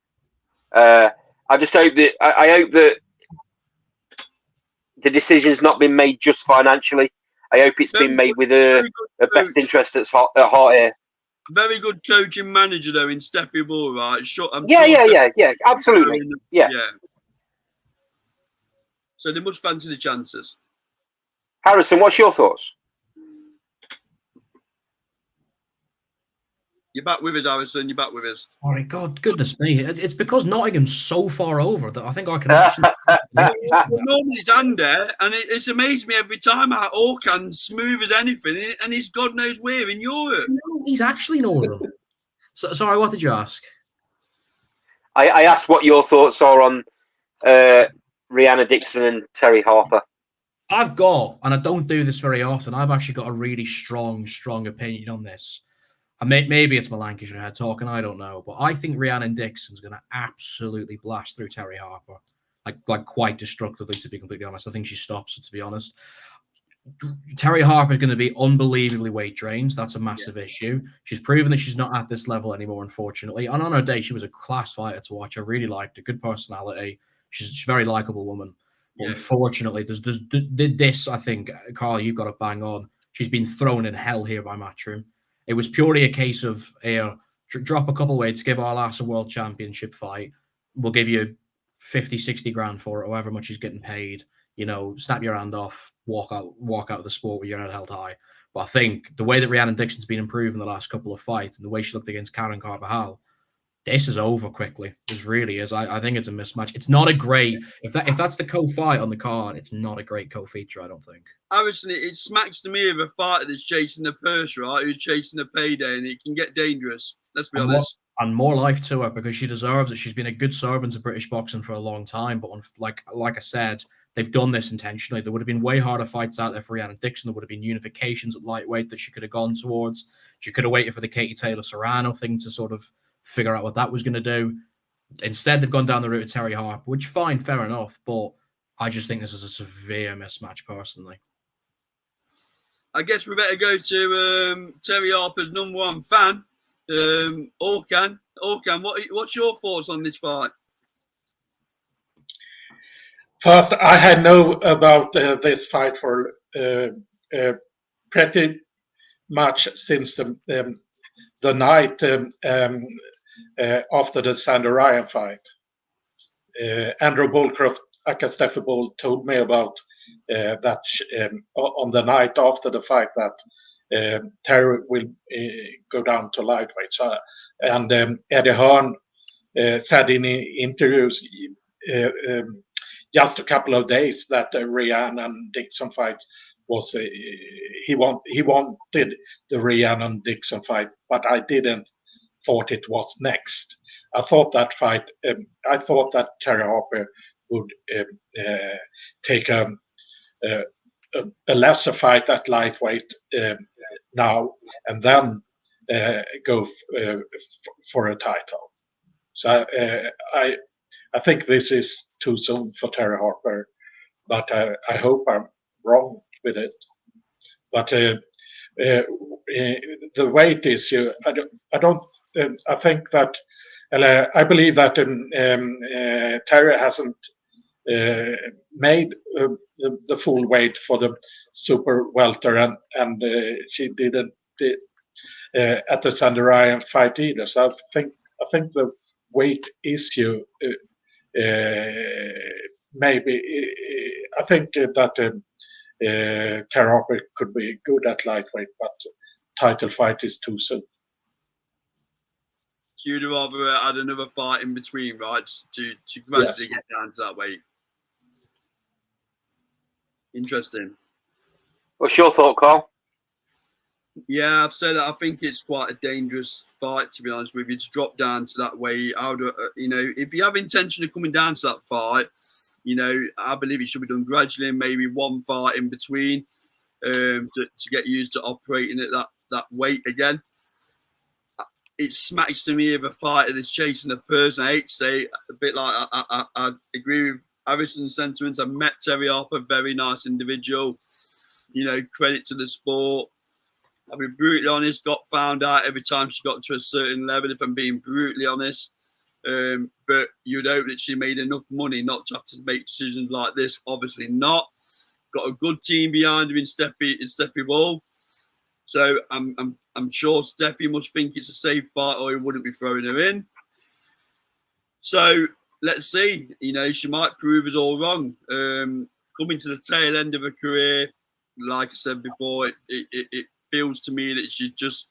I just hope that I hope that the decision's not been made just financially. I hope it's been made with her best interest at heart here. Very good coach and manager though in Steffi Ball, right? Yeah, absolutely. Yeah. So they must fancy the chances. Harrison, what's your thoughts? You're back with us, Harrison. You're back with us. Oh my God, goodness me! It's because Nottingham's so far over that I think I can actually. Normally it's Ander, and it's amazed me every time how Orkan's smooth as anything, and he's God knows where in Europe. No, he's actually in Northern. So, sorry, what did you ask? I asked what your thoughts are on Rihanna Dixon and Terry Harper. I've got, and I don't do this very often, I've actually got a really strong opinion on this. And maybe it's my Lancashire head talking, I don't know. But I think Rihanna Dixon's going to absolutely blast through Terry Harper. Like quite destructively, to be completely honest. I think she stops it, to be honest. Terry Harper is going to be unbelievably weight drained. That's a massive issue. She's proven that she's not at this level anymore, unfortunately. And on her day, she was a class fighter to watch. I really liked her. Good personality. She's a very likable woman. But unfortunately, there's this, I think, Carl, you've got to bang on. She's been thrown in hell here by Matchroom. It was purely a case of drop a couple weights, give our lass a world championship fight. We'll give you 50, 60 grand for it, however much she's getting paid. You know, snap your hand off, walk out of the sport with your head held high. But I think the way that Rihanna Dixon's been improving the last couple of fights and the way she looked against Karen Carvajal, this is over quickly. This really is. I think it's a mismatch. It's not a great if that's the co-fight on the card. It's not a great co-feature. I don't think. Harrison, it smacks to me of a fighter that's chasing a purse, right? Who's chasing a payday, and it can get dangerous. Let's be honest. And more life to her because she deserves it. She's been a good servant of British boxing for a long time. But like I said, they've done this intentionally. There would have been way harder fights out there for Rihanna Dixon. There would have been unifications at lightweight that she could have gone towards. She could have waited for the Katie Taylor-Serrano thing to sort of figure out what that was going to do. Instead, they've gone down the route of Terry Harper, which fine, fair enough. But I just think this is a severe mismatch, personally. I guess we better go to Terry Harper's #1 fan, Orkan. Orkan, what's your thoughts on this fight? First, I had known about this fight for pretty much since the night after the Sandy Ryan fight. Andrew Bullcroft, aka Steffi Bull, told me about that on the night after the fight that Terry will go down to lightweight. So, and Eddie Hearn said in interviews just a couple of days that Rihanna and Dixon fight was he wanted the Rihanna and Dixon fight, but I didn't thought it was next. I thought that fight. I thought that Terry Harper would take a lesser fight at lightweight now, and then go for a title. So I think this is too soon for Terry Harper, but I hope I'm wrong with it. But the weight issue, I think that I believe that Terry hasn't made the full weight for the super welter, and she didn't at the Sandy Ryan fight either. So I think the weight issue maybe I think that Terry Harper could be good at lightweight, but title fight is too soon. you'd rather had another fight in between, right? Just to gradually get down to that weight. Interesting. What's your thought, Carl? Yeah, I've said that. I think it's quite a dangerous fight, to be honest with you, to drop down to that weight. I would, if you have intention of coming down to that fight, I believe it should be done gradually, maybe one fight in between, to get used to operating at that weight again. It smacks to me of a fighter that's chasing a person. I hate to say, a bit like I agree with Harrison's sentiments. I met Terry Harper, very nice individual. Credit to the sport. I'll be brutally honest, got found out every time she got to a certain level, if I'm being brutally honest. But you'd hope that she made enough money not to have to make decisions like this. Obviously not. Got a good team behind her in Steffi Wall. So I'm sure Steffi must think it's a safe fight or he wouldn't be throwing her in. So let's see. She might prove us all wrong. Coming to the tail end of her career, like I said before, it feels to me that she's just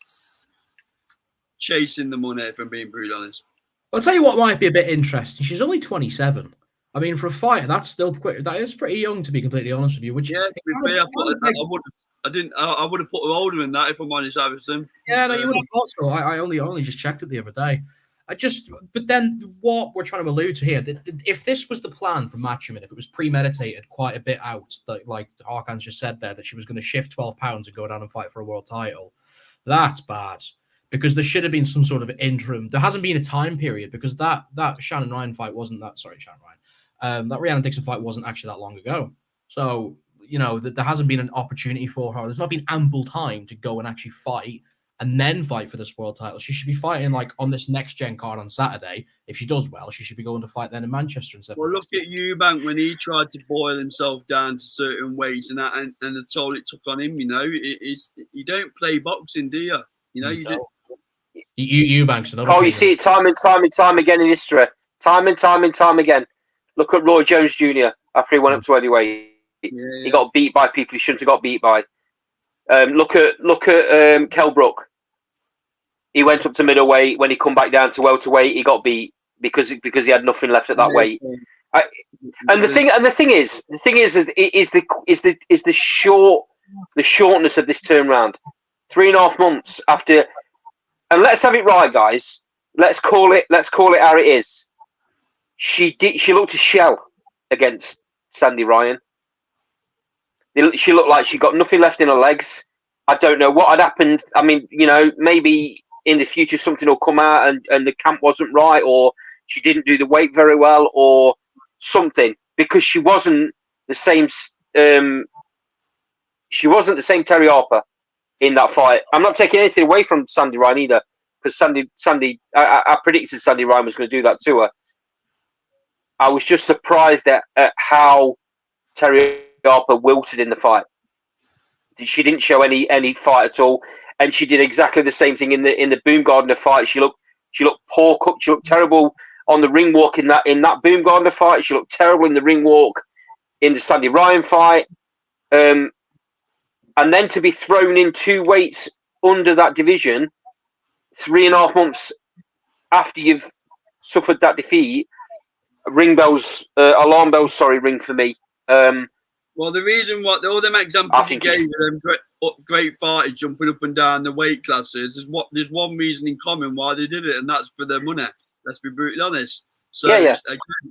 chasing the money, if I'm being brutally honest. I'll tell you what might be a bit interesting. She's only 27. I mean, for a fighter, that's still quick. That is pretty young, to be completely honest with you. Which I would have put her older than that, if I'm honest, Harrison. Yeah, no, you would have thought so. I only just checked it the other day. But then what we're trying to allude to here, if this was the plan from Matchroom, if it was premeditated quite a bit out, like Harkan's just said there, that she was going to shift 12 pounds and go down and fight for a world title, that's bad. Because there should have been some sort of interim. There hasn't been a time period, because that Shannon Ryan fight wasn't that. Sorry, Shannon Ryan. That Rhiannon Dixon fight wasn't actually that long ago. So, there hasn't been an opportunity for her. There's not been ample time to go and actually fight and then fight for this world title. She should be fighting on this next gen card on Saturday. If she does well, she should be going to fight then in Manchester instead. Well, look at Eubank when he tried to boil himself down to certain weights, and the toll it took on him. You don't play boxing, do you? You don't. Eubank's another. Oh, you see it time and time again in history. Time and time again. Look at Roy Jones Jr. after he went up to heavyweight. Yeah. He got beat by people he shouldn't have got beat by. Look at Kell Brook. He went up to middleweight. When he come back down to welterweight, he got beat because he had nothing left at that weight. And the thing is the shortness of this turnaround. 3.5 months after, and let's have it right, guys. Let's call it how it is. She looked a shell against Sandy Ryan. She looked like she got nothing left in her legs. I don't know what had happened. I mean, maybe in the future something will come out and the camp wasn't right, or she didn't do the weight very well, or something, because she wasn't the same. She wasn't the same Terry Harper in that fight. I'm not taking anything away from Sandy Ryan either, because Sandy, I predicted Sandy Ryan was going to do that to her. I was just surprised at how Terry Harper wilted in the fight. She didn't show any fight at all, and she did exactly the same thing in the Baumgardner fight. She looked poor cooked. She looked terrible on the ring walk in that Baumgardner fight. She looked terrible in the ring walk in the Sandy Ryan fight. And then to be thrown in 2 weights under that division 3.5 months after you've suffered that defeat, alarm bells ring for me. Well, the reason all them examples you gave of them great fighters jumping up and down the weight classes, there's one reason in common why they did it, and that's for their money. Let's be brutally honest. So again,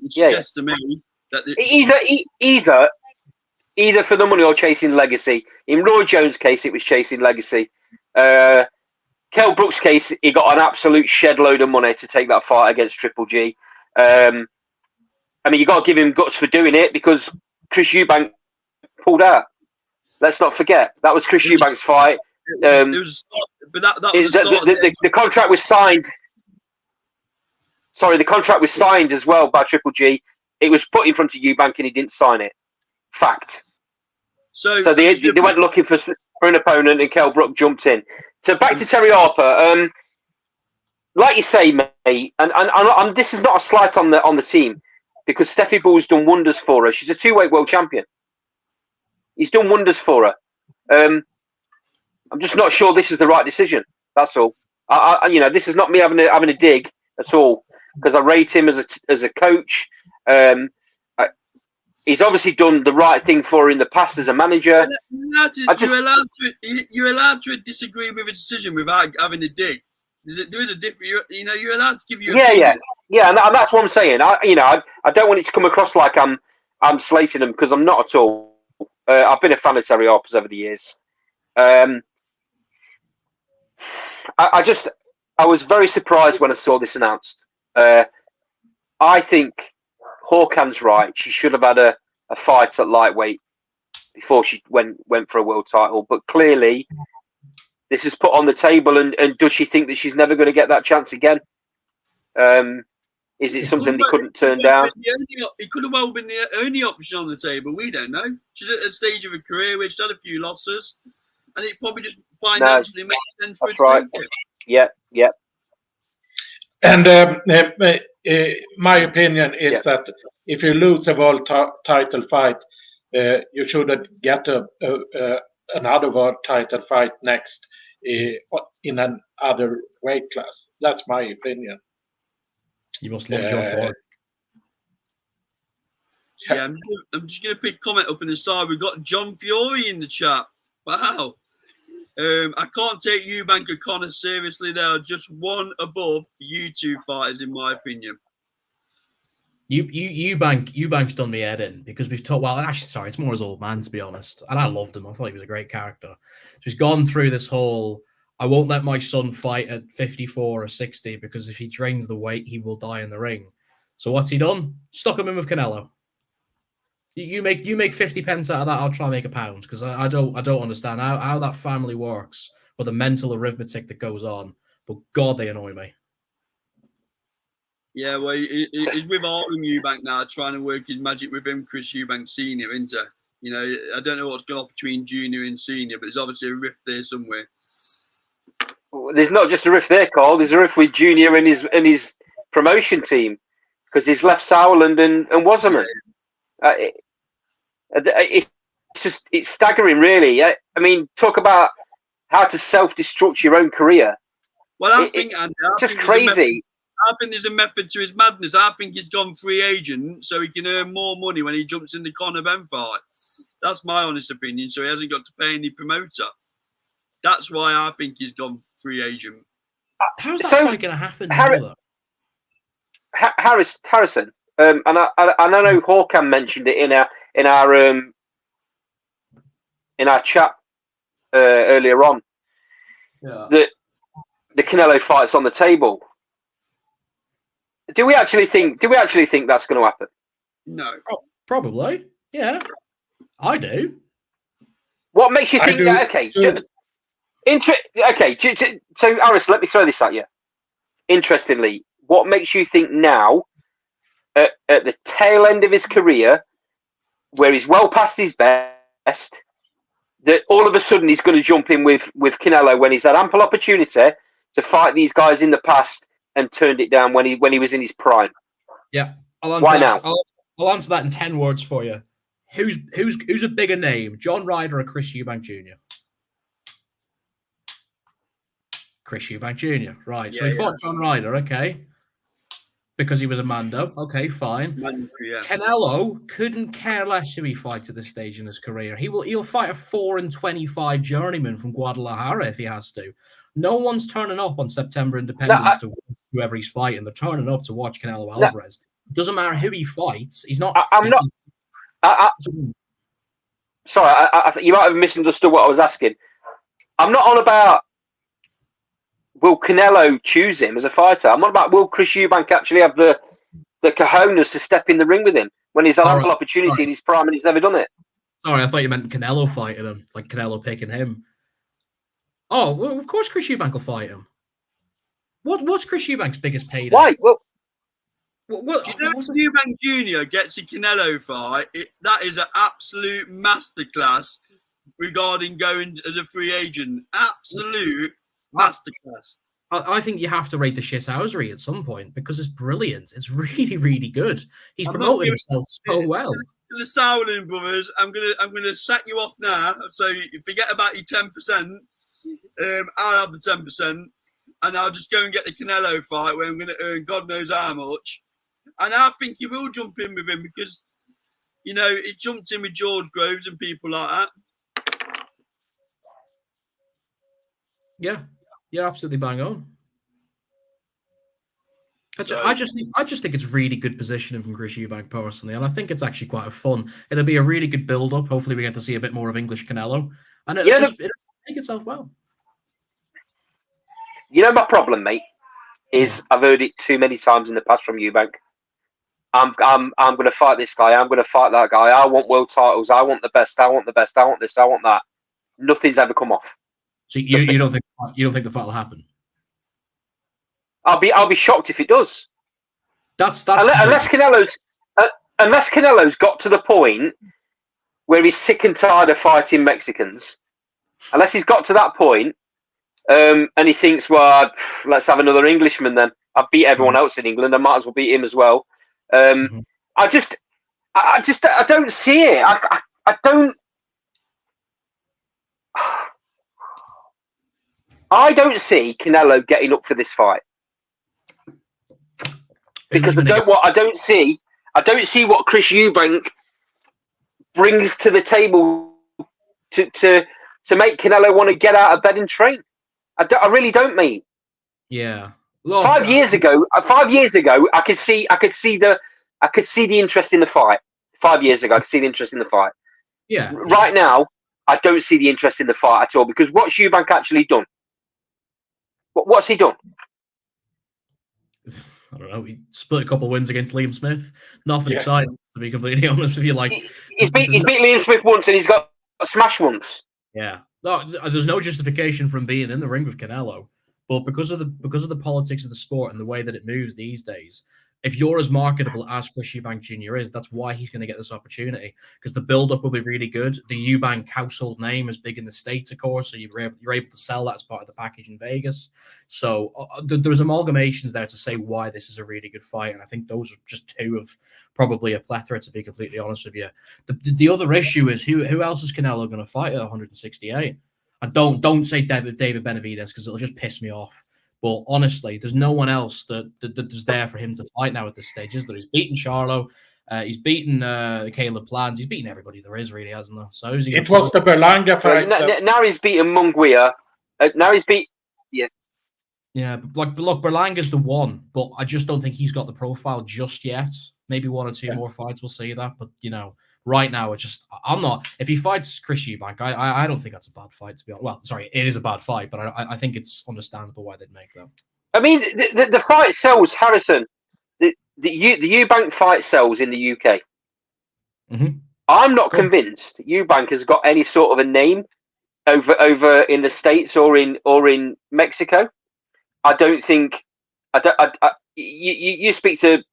it suggests to me that either for the money or chasing legacy. In Roy Jones' case, it was chasing legacy. Kell Brook's case, he got an absolute shed load of money to take that fight against Triple G. I mean, you got to give him guts for doing it, because Chris Eubank pulled out. Let's not forget that was Chris Eubank's fight. The contract was signed. Sorry, the contract was signed as well by Triple G. It was put in front of Eubank and he didn't sign it. Fact. So they went looking for an opponent, and Kell Brook jumped in. So back to Terry Harper. Like you say, mate, and this is not a slight on the team, because Steffi Bull's done wonders for her. She's a 2-weight world champion. He's done wonders for her. I'm just not sure this is the right decision. That's all. This is not me having a dig at all, because I rate him as a coach. He's obviously done the right thing for her in the past as a manager. You're allowed to disagree with a decision without having a dig. There is a different. You're allowed to give you. Yeah, and that's what I'm saying. I don't want it to come across like I'm slating him, because I'm not at all. I've been a fan of Terry Harper's over the years. I was very surprised when I saw this announced. I think Hawkins right. She should have had a fight at lightweight before she went for a world title. But clearly, this is put on the table. And does she think that she's never going to get that chance again? Is it something they couldn't turn down? It could have well been the only option on the table. We don't know. She's at a stage of her career where she's had a few losses, and it probably just financially makes sense for her to take it. Yeah. And my opinion is that if you lose a world title fight, you should get another world title fight next in another weight class. That's my opinion. You must love John Ford. Yeah, I'm just going to pick comment up in the side. We've got John Fiore in the chat. Wow. I can't take Eubank and Connor seriously. They are just one above you two fighters, in my opinion. Eubank's done me head in, because we've talked. Well, actually, sorry, it's more his old man, to be honest. And I loved him. I thought he was a great character. So he's gone through this whole, I won't let my son fight at 54 or 60 because if he trains the weight, he will die in the ring. So what's he done? Stuck him in with Canelo. You make 50 pence out of that, I'll try and make £1, because I don't understand how that family works, or the mental arithmetic that goes on. But God, they annoy me. Yeah, well, he's with Artem Eubank now, trying to work his magic with him, Chris Eubank Senior, isn't it? I don't know what's going on between Junior and Senior, but there's obviously a rift there somewhere. There's not just a rift there, Carl. There's a rift with Junior and his promotion team, because he's left Sauerland and Wasserman. It's staggering, really. I mean, talk about how to self-destruct your own career. Well, it's just crazy. I think there's a method to his madness. I think he's gone free agent so he can earn more money when he jumps in the Conor Ben fight. That's my honest opinion. So he hasn't got to pay any promoter. That's why I think he's gone free agent. How's that fight going to happen? Harrison, and I know Hawkan mentioned it in our chat earlier on. Yeah. That the Canelo fight's on the table. Do we actually think that's going to happen? No. Probably. Yeah. I do. What makes you think that? Okay. So, Aris, let me throw this at you. Interestingly, what makes you think now, at the tail end of his career, where he's well past his best, that all of a sudden he's going to jump in with Canelo when he's had ample opportunity to fight these guys in the past and turned it down when he was in his prime? Yeah. Why now? I'll answer that in 10 words for you. Who's a bigger name, John Ryder or Chris Eubank Jr.? Chris Eubank Jr. Right. So he fought John Ryder, okay. Because he was a Mando. Okay, fine. Canelo couldn't care less who he fights at this stage in his career. He'll fight a 4-25 journeyman from Guadalajara if he has to. No one's turning up on September Independence to watch whoever he's fighting. They're turning up to watch Canelo Alvarez. It doesn't matter who he fights. He's not. Sorry, you might have misunderstood what I was asking. I'm not on about will Canelo choose him as a fighter. I'm not about will Chris Eubank actually have the cojones to step in the ring with him when he's had ample opportunity in his prime and he's never done it. Sorry, I thought you meant Canelo fighting him, like Canelo picking him. Oh, well, of course Chris Eubank will fight him. What's Chris Eubank's biggest payday? Why? Well, do you know if Eubank Jr. gets a Canelo fight, that is an absolute masterclass regarding going as a free agent. Absolute masterclass. I think you have to rate the shithousery at some point because it's brilliant. It's really, really good. He's promoted himself so well. To the Sauerland brothers, I'm gonna sack you off now. So you forget about your 10%. I'll have the 10%. and I'll just go and get the Canelo fight where I'm going to earn God knows how much. And I think he will jump in with him because, you know, he jumped in with George Groves and people like that. Yeah, you're absolutely bang on. So, I just think it's really good positioning from Chris Eubank personally, and I think it's actually quite fun. It'll be a really good build-up. Hopefully, we get to see a bit more of English Canelo, and it'll make itself well. You know, my problem, mate, is I've heard it too many times in the past from Eubank. I'm going to fight this guy. I'm going to fight that guy. I want world titles. I want the best. I want the best. I want this. I want that. Nothing's ever come off. So you don't think the fight will happen? I'll be shocked if it does. That's unless Canelo's got to the point where he's sick and tired of fighting Mexicans. Unless he's got to that point, and he thinks, well, let's have another Englishman then. I've beat everyone else in England. I might as well beat him as well. I don't see it. I don't see Canelo getting up for this fight because I don't see what Chris Eubank brings to the table to make Canelo want to get out of bed and train. I really don't, mate. Yeah. Look, 5 years ago, I could see the interest in the fight. 5 years ago, I could see the interest in the fight. Yeah. Right now, I don't see the interest in the fight at all because what's Eubank actually done? What's he done? I don't know. He split a couple of wins against Liam Smith. Nothing exciting, to be completely honest with you. Like he's beat Liam Smith once, and he's got smashed once. Yeah. No, there's no justification from being in the ring with Canelo, but because of the politics of the sport and the way that it moves these days, if you're as marketable as Chris Eubank Jr. is, that's why he's going to get this opportunity, because the build-up will be really good. The Eubank household name is big in the States, of course, so you're able to sell that as part of the package in Vegas. So there's amalgamations there to say why this is a really good fight, and I think those are just two of probably a plethora, to be completely honest with you. The other issue is who else is Canelo going to fight at 168? And don't say David Benavidez, because it'll just piss me off. But honestly, there's no one else that's there for him to fight now at this stage, is there? He's beaten Charlo, he's beaten Caleb Plant, he's beaten everybody there is, really, hasn't there? So who's he? It was the Berlanga fight. Now he's beaten Munguia. Now he's beat. Yeah, but look, Berlanga's the one, but I just don't think he's got the profile just yet. Maybe one or two more fights will see that, but right now I'm not. If he fights Chris Eubank, I don't think that's a bad fight, to be honest. Well, sorry, it is a bad fight, but I think it's understandable why they'd make that. I mean, the fight sells, Harrison. The Eubank fight sells in the UK. Mm-hmm. I'm not convinced Eubank has got any sort of a name over in the States or in Mexico. I don't think. You speak to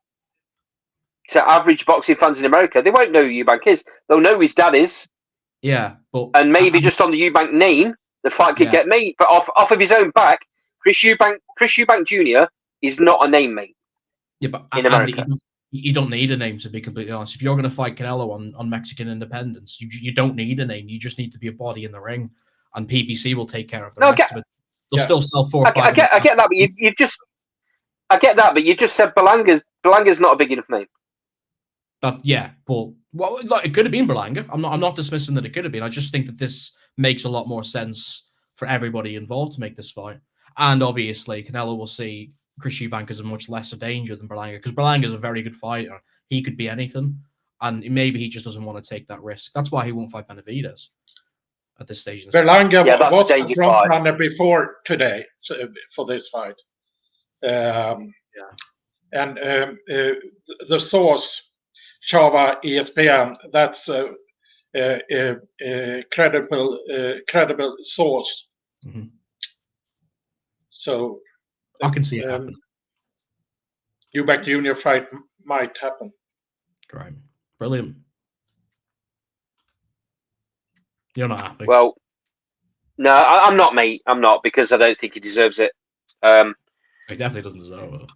average boxing fans in America, they won't know who Eubank is. They'll know who his dad is. Yeah, but maybe just on the Eubank name, the fight could get made. But off of his own back, Chris Eubank Jr. is not a name, mate. Yeah, but in America, you don't need a name, to be completely honest. If you're going to fight Canelo on Mexican independence, you don't need a name. You just need to be a body in the ring, and PBC will take care of the rest of it. They'll still sell 4 or 5. I get that, but I get that, but you just said Berlanga's not a big enough name. But it could have been Berlanga. I'm not dismissing that it could have been. I just think that this makes a lot more sense for everybody involved to make this fight. And obviously, Canelo will see Chris Eubank as a much lesser danger than Berlanga, because Berlanga is a very good fighter. He could be anything, and maybe he just doesn't want to take that risk. That's why he won't fight Benavidez at this stage. Berlanga was a front runner before today for this fight. And the source, Chava ESPN, that's a credible source. Mm-hmm. So I can see it happen. Eubank Jr. fight might happen. Great. Brilliant. You're not happy? Well, no, I'm not, mate. I'm not, because I don't think he deserves it. He definitely doesn't deserve it.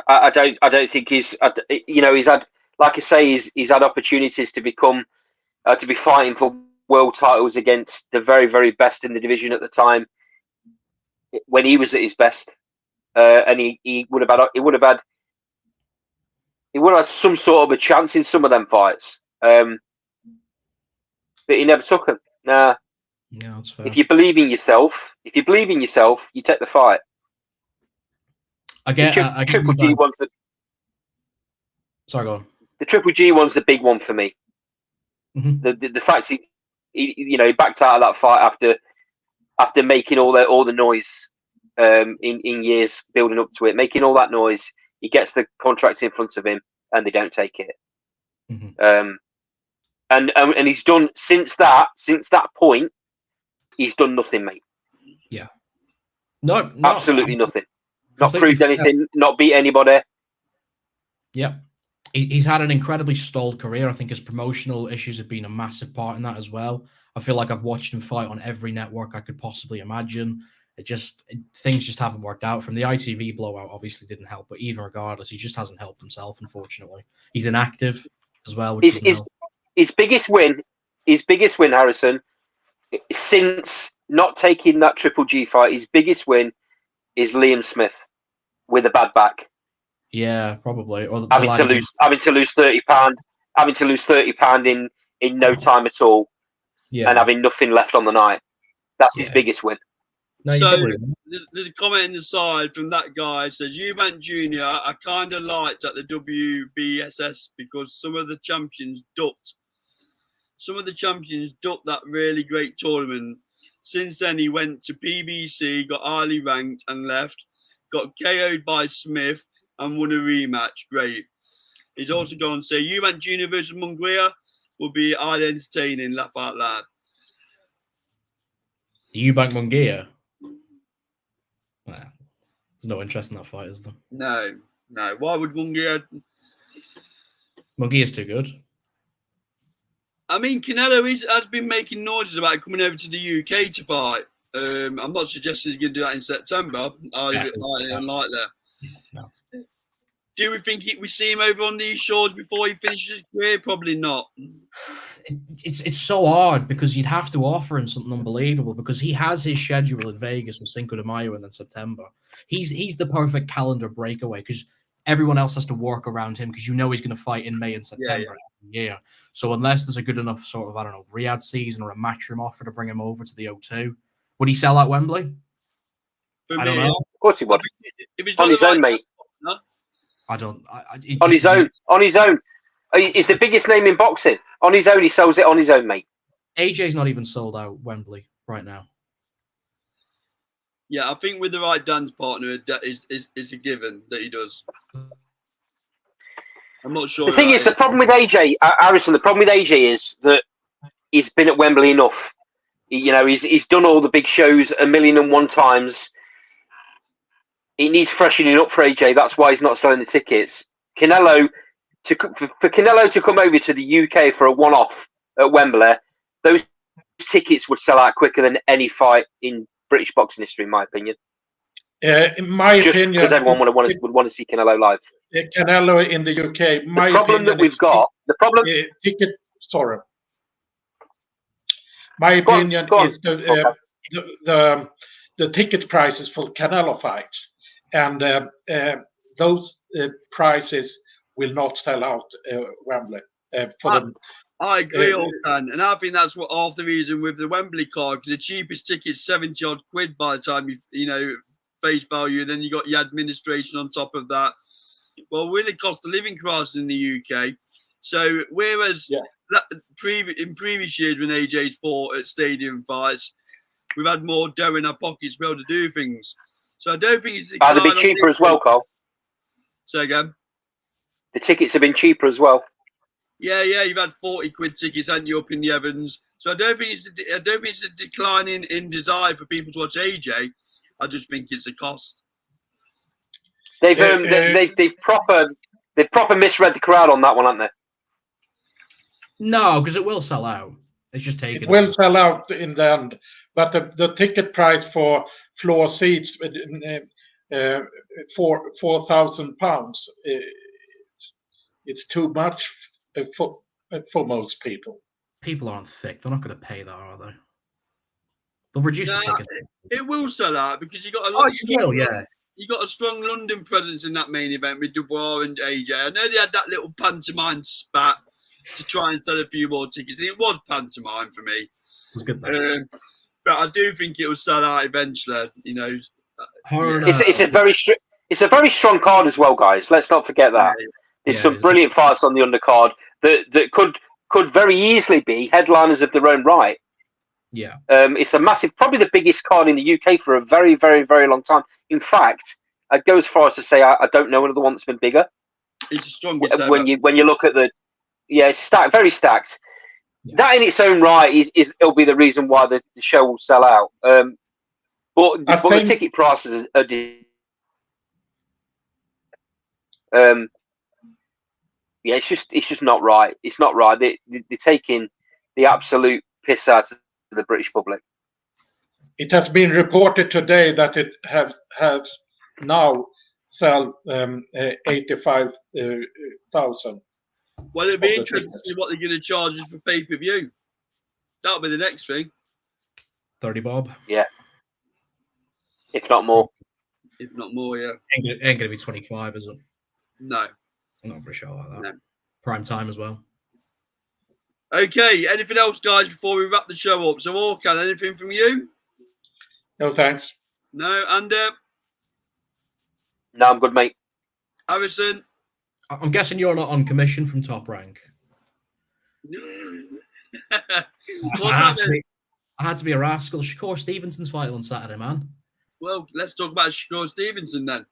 I don't think he's had, like I say, he's had opportunities to become to be fighting for world titles against the very, very best in the division at the time. when he was at his best, and he would have had some sort of a chance in some of them fights. But he never took them. Nah. Yeah, that's fair. If you believe in yourself, you take the fight. I get Triple G one's the. Sorry, go on. The Triple G one's the big one for me. Mm-hmm. The fact he backed out of that fight after making all the noise in years building up to it, making all that noise. He gets the contract in front of him, and they don't take it. Mm-hmm. And he's done since that point. He's done nothing, mate. Yeah. No, absolutely nothing. Not proved anything. Not beat anybody. Yeah. He's had an incredibly stalled career. I think his promotional issues have been a massive part in that as well. I feel like I've watched him fight on every network I could possibly imagine. Things just haven't worked out. From the ITV blowout, obviously didn't help, but even regardless, he just hasn't helped himself, unfortunately. He's inactive as well, which his biggest win, Harrison, since not taking that Triple G fight, his biggest win is Liam Smith with a bad back. Yeah, probably. Or having to lose £30 in no time at all, and having nothing left on the night. That's his biggest win. No, so there's a comment in the side from that guy. Says Eubank Jr. I kind of liked at the WBSS because some of the champions ducked that really great tournament. Since then, he went to PBC, got highly ranked and left. Got KO'd by Smith and won a rematch. Great. He's also going to say Eubank Jr. versus Munguia will be highly entertaining. Laugh out loud. Eubank Munguia? Well, there's no interest in that fight, is there? No. Why would Munguia? Munguia's too good. I mean, Canelo has been making noises about coming over to the UK to fight. I'm not suggesting he's going to do that in September. I don't like that. No. Do we think we see him over on these shores before he finishes his career? Probably not. It's so hard because you'd have to offer him something unbelievable because he has his schedule in Vegas with Cinco de Mayo and then September. He's the perfect calendar breakaway because everyone else has to work around him because he's going to fight in May and September every year. So unless there's a good enough sort of, Riyadh season or a Matchroom offer to bring him over to the O2, would he sell at Wembley? I don't know. Of course he would. On his own, mate. No? I don't. On his own. He's the biggest name in boxing. On his own, he sells it on his own, mate. AJ's not even sold out Wembley right now. Yeah, I think with the right dance partner, is a given that he does. I'm not sure. The thing is, the problem with AJ, Harrison, the problem with AJ is that he's been at Wembley enough. He's done all the big shows 1,000,001 times. He needs freshening up for AJ. That's why he's not selling the tickets. For Canelo to come over to the UK for a one-off at Wembley, those tickets would sell out quicker than any fight in British boxing history, in my opinion. In my opinion, because everyone would want to see Canelo live. Canelo in the UK. The problem that we've got, ticket. Sorry. My opinion is the ticket prices for Canelo fights, and those prices will not sell out Wembley. I agree, and I think that's what half the reason with the Wembley card. The cheapest ticket's 70 odd quid by the time you face value. Then you got your administration on top of that. Well, really cost of living crisis in the UK. So whereas in previous years when AJ's fought at stadium fights, we've had more dough in our pockets to be able to do things. So I don't think it's. They've been cheaper as well, Carl. Say again. The tickets have been cheaper as well. Yeah, you've had 40 quid tickets, haven't you, up in the Evans? So I don't think it's a decline in desire for people to watch AJ. I just think it's a cost. They've proper misread the crowd on that one, haven't they? No, because it will sell out. It's just taken. It will sell out in the end, but the ticket price for floor seats for £4,000. It's too much for most people. People aren't thick. They're not going to pay that, are they? They'll reduce the Nah, ticket. it will sell out because you got a Oh, lot. it will, yeah. You got a strong London presence in that main event with Dubois and AJ. I know they had that little pantomime spat to try and sell a few more tickets. It was pantomime for me. It was good, though. But I do think it will sell out eventually. You know, it's a very strong card as well, guys. Let's not forget that. There's some brilliant fights on the undercard that could very easily be headliners of their own right. Yeah. It's a massive, probably the biggest card in the UK for a very, very, very long time. In fact, I'd go as far as to say I don't know another one that's been bigger. It's the strongest when ever. you look at it's stacked, very stacked. Yeah. That in its own right it'll be the reason why the show will sell out. But the ticket prices are it's just not right. It's not right. They're taking the absolute piss out of the British public. It has been reported today that it has now sell 85,000. Well, it'd be interesting to see what they're going to charge us for pay-per-view. That'll be the next thing. 30 bob. Yeah. If not more. If not more, yeah. Ain't going to be 25, is it? No. Not for a show like that. No. Prime time as well. Okay, anything else, guys, before we wrap the show up? So, Orkan, anything from you? No, thanks. No, and No, I'm good, mate. Harrison? I'm guessing you're not on commission from Top Rank. I had to be a rascal. Shakur Stevenson's fighting on Saturday, man. Well, let's talk about Shakur Stevenson then.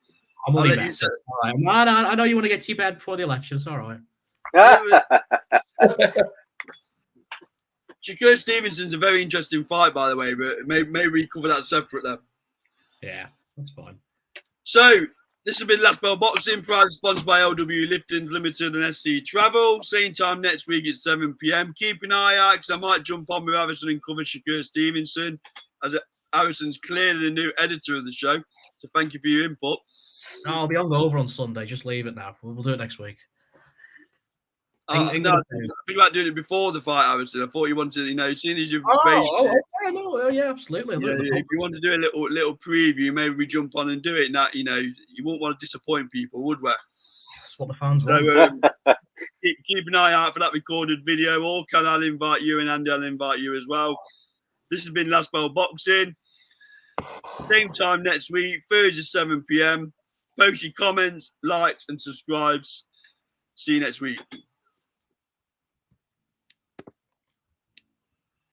I'm only messing. All right. I know you want to get to your bed before the election. It's all right. Shakur Stevenson's a very interesting fight, by the way, but maybe we cover that separate then. Yeah, that's fine. So, this has been Last Bell Boxing, proudly sponsored by LW Lifting Limited and SC Travel. Same time next week at 7 p.m. Keep an eye out because I might jump on with Harrison and cover Shakur Stevenson, as Harrison's clearly the new editor of the show. So thank you for your input. No, I'll be hungover on Sunday. Just leave it now. We'll do it next week. No, think about doing it before the fight, Harrison. I thought you wanted, seeing as you've yeah, absolutely. If you want to do a little preview, maybe we jump on and do it. Now, you won't want to disappoint people, would we? That's what the fans want. So keep an eye out for that recorded video. Or I'll invite you, and Andy, I'll invite you as well. This has been Last Bell Boxing. Same time next week, Thursday 7 p.m. Post your comments, likes, and subscribes. See you next week.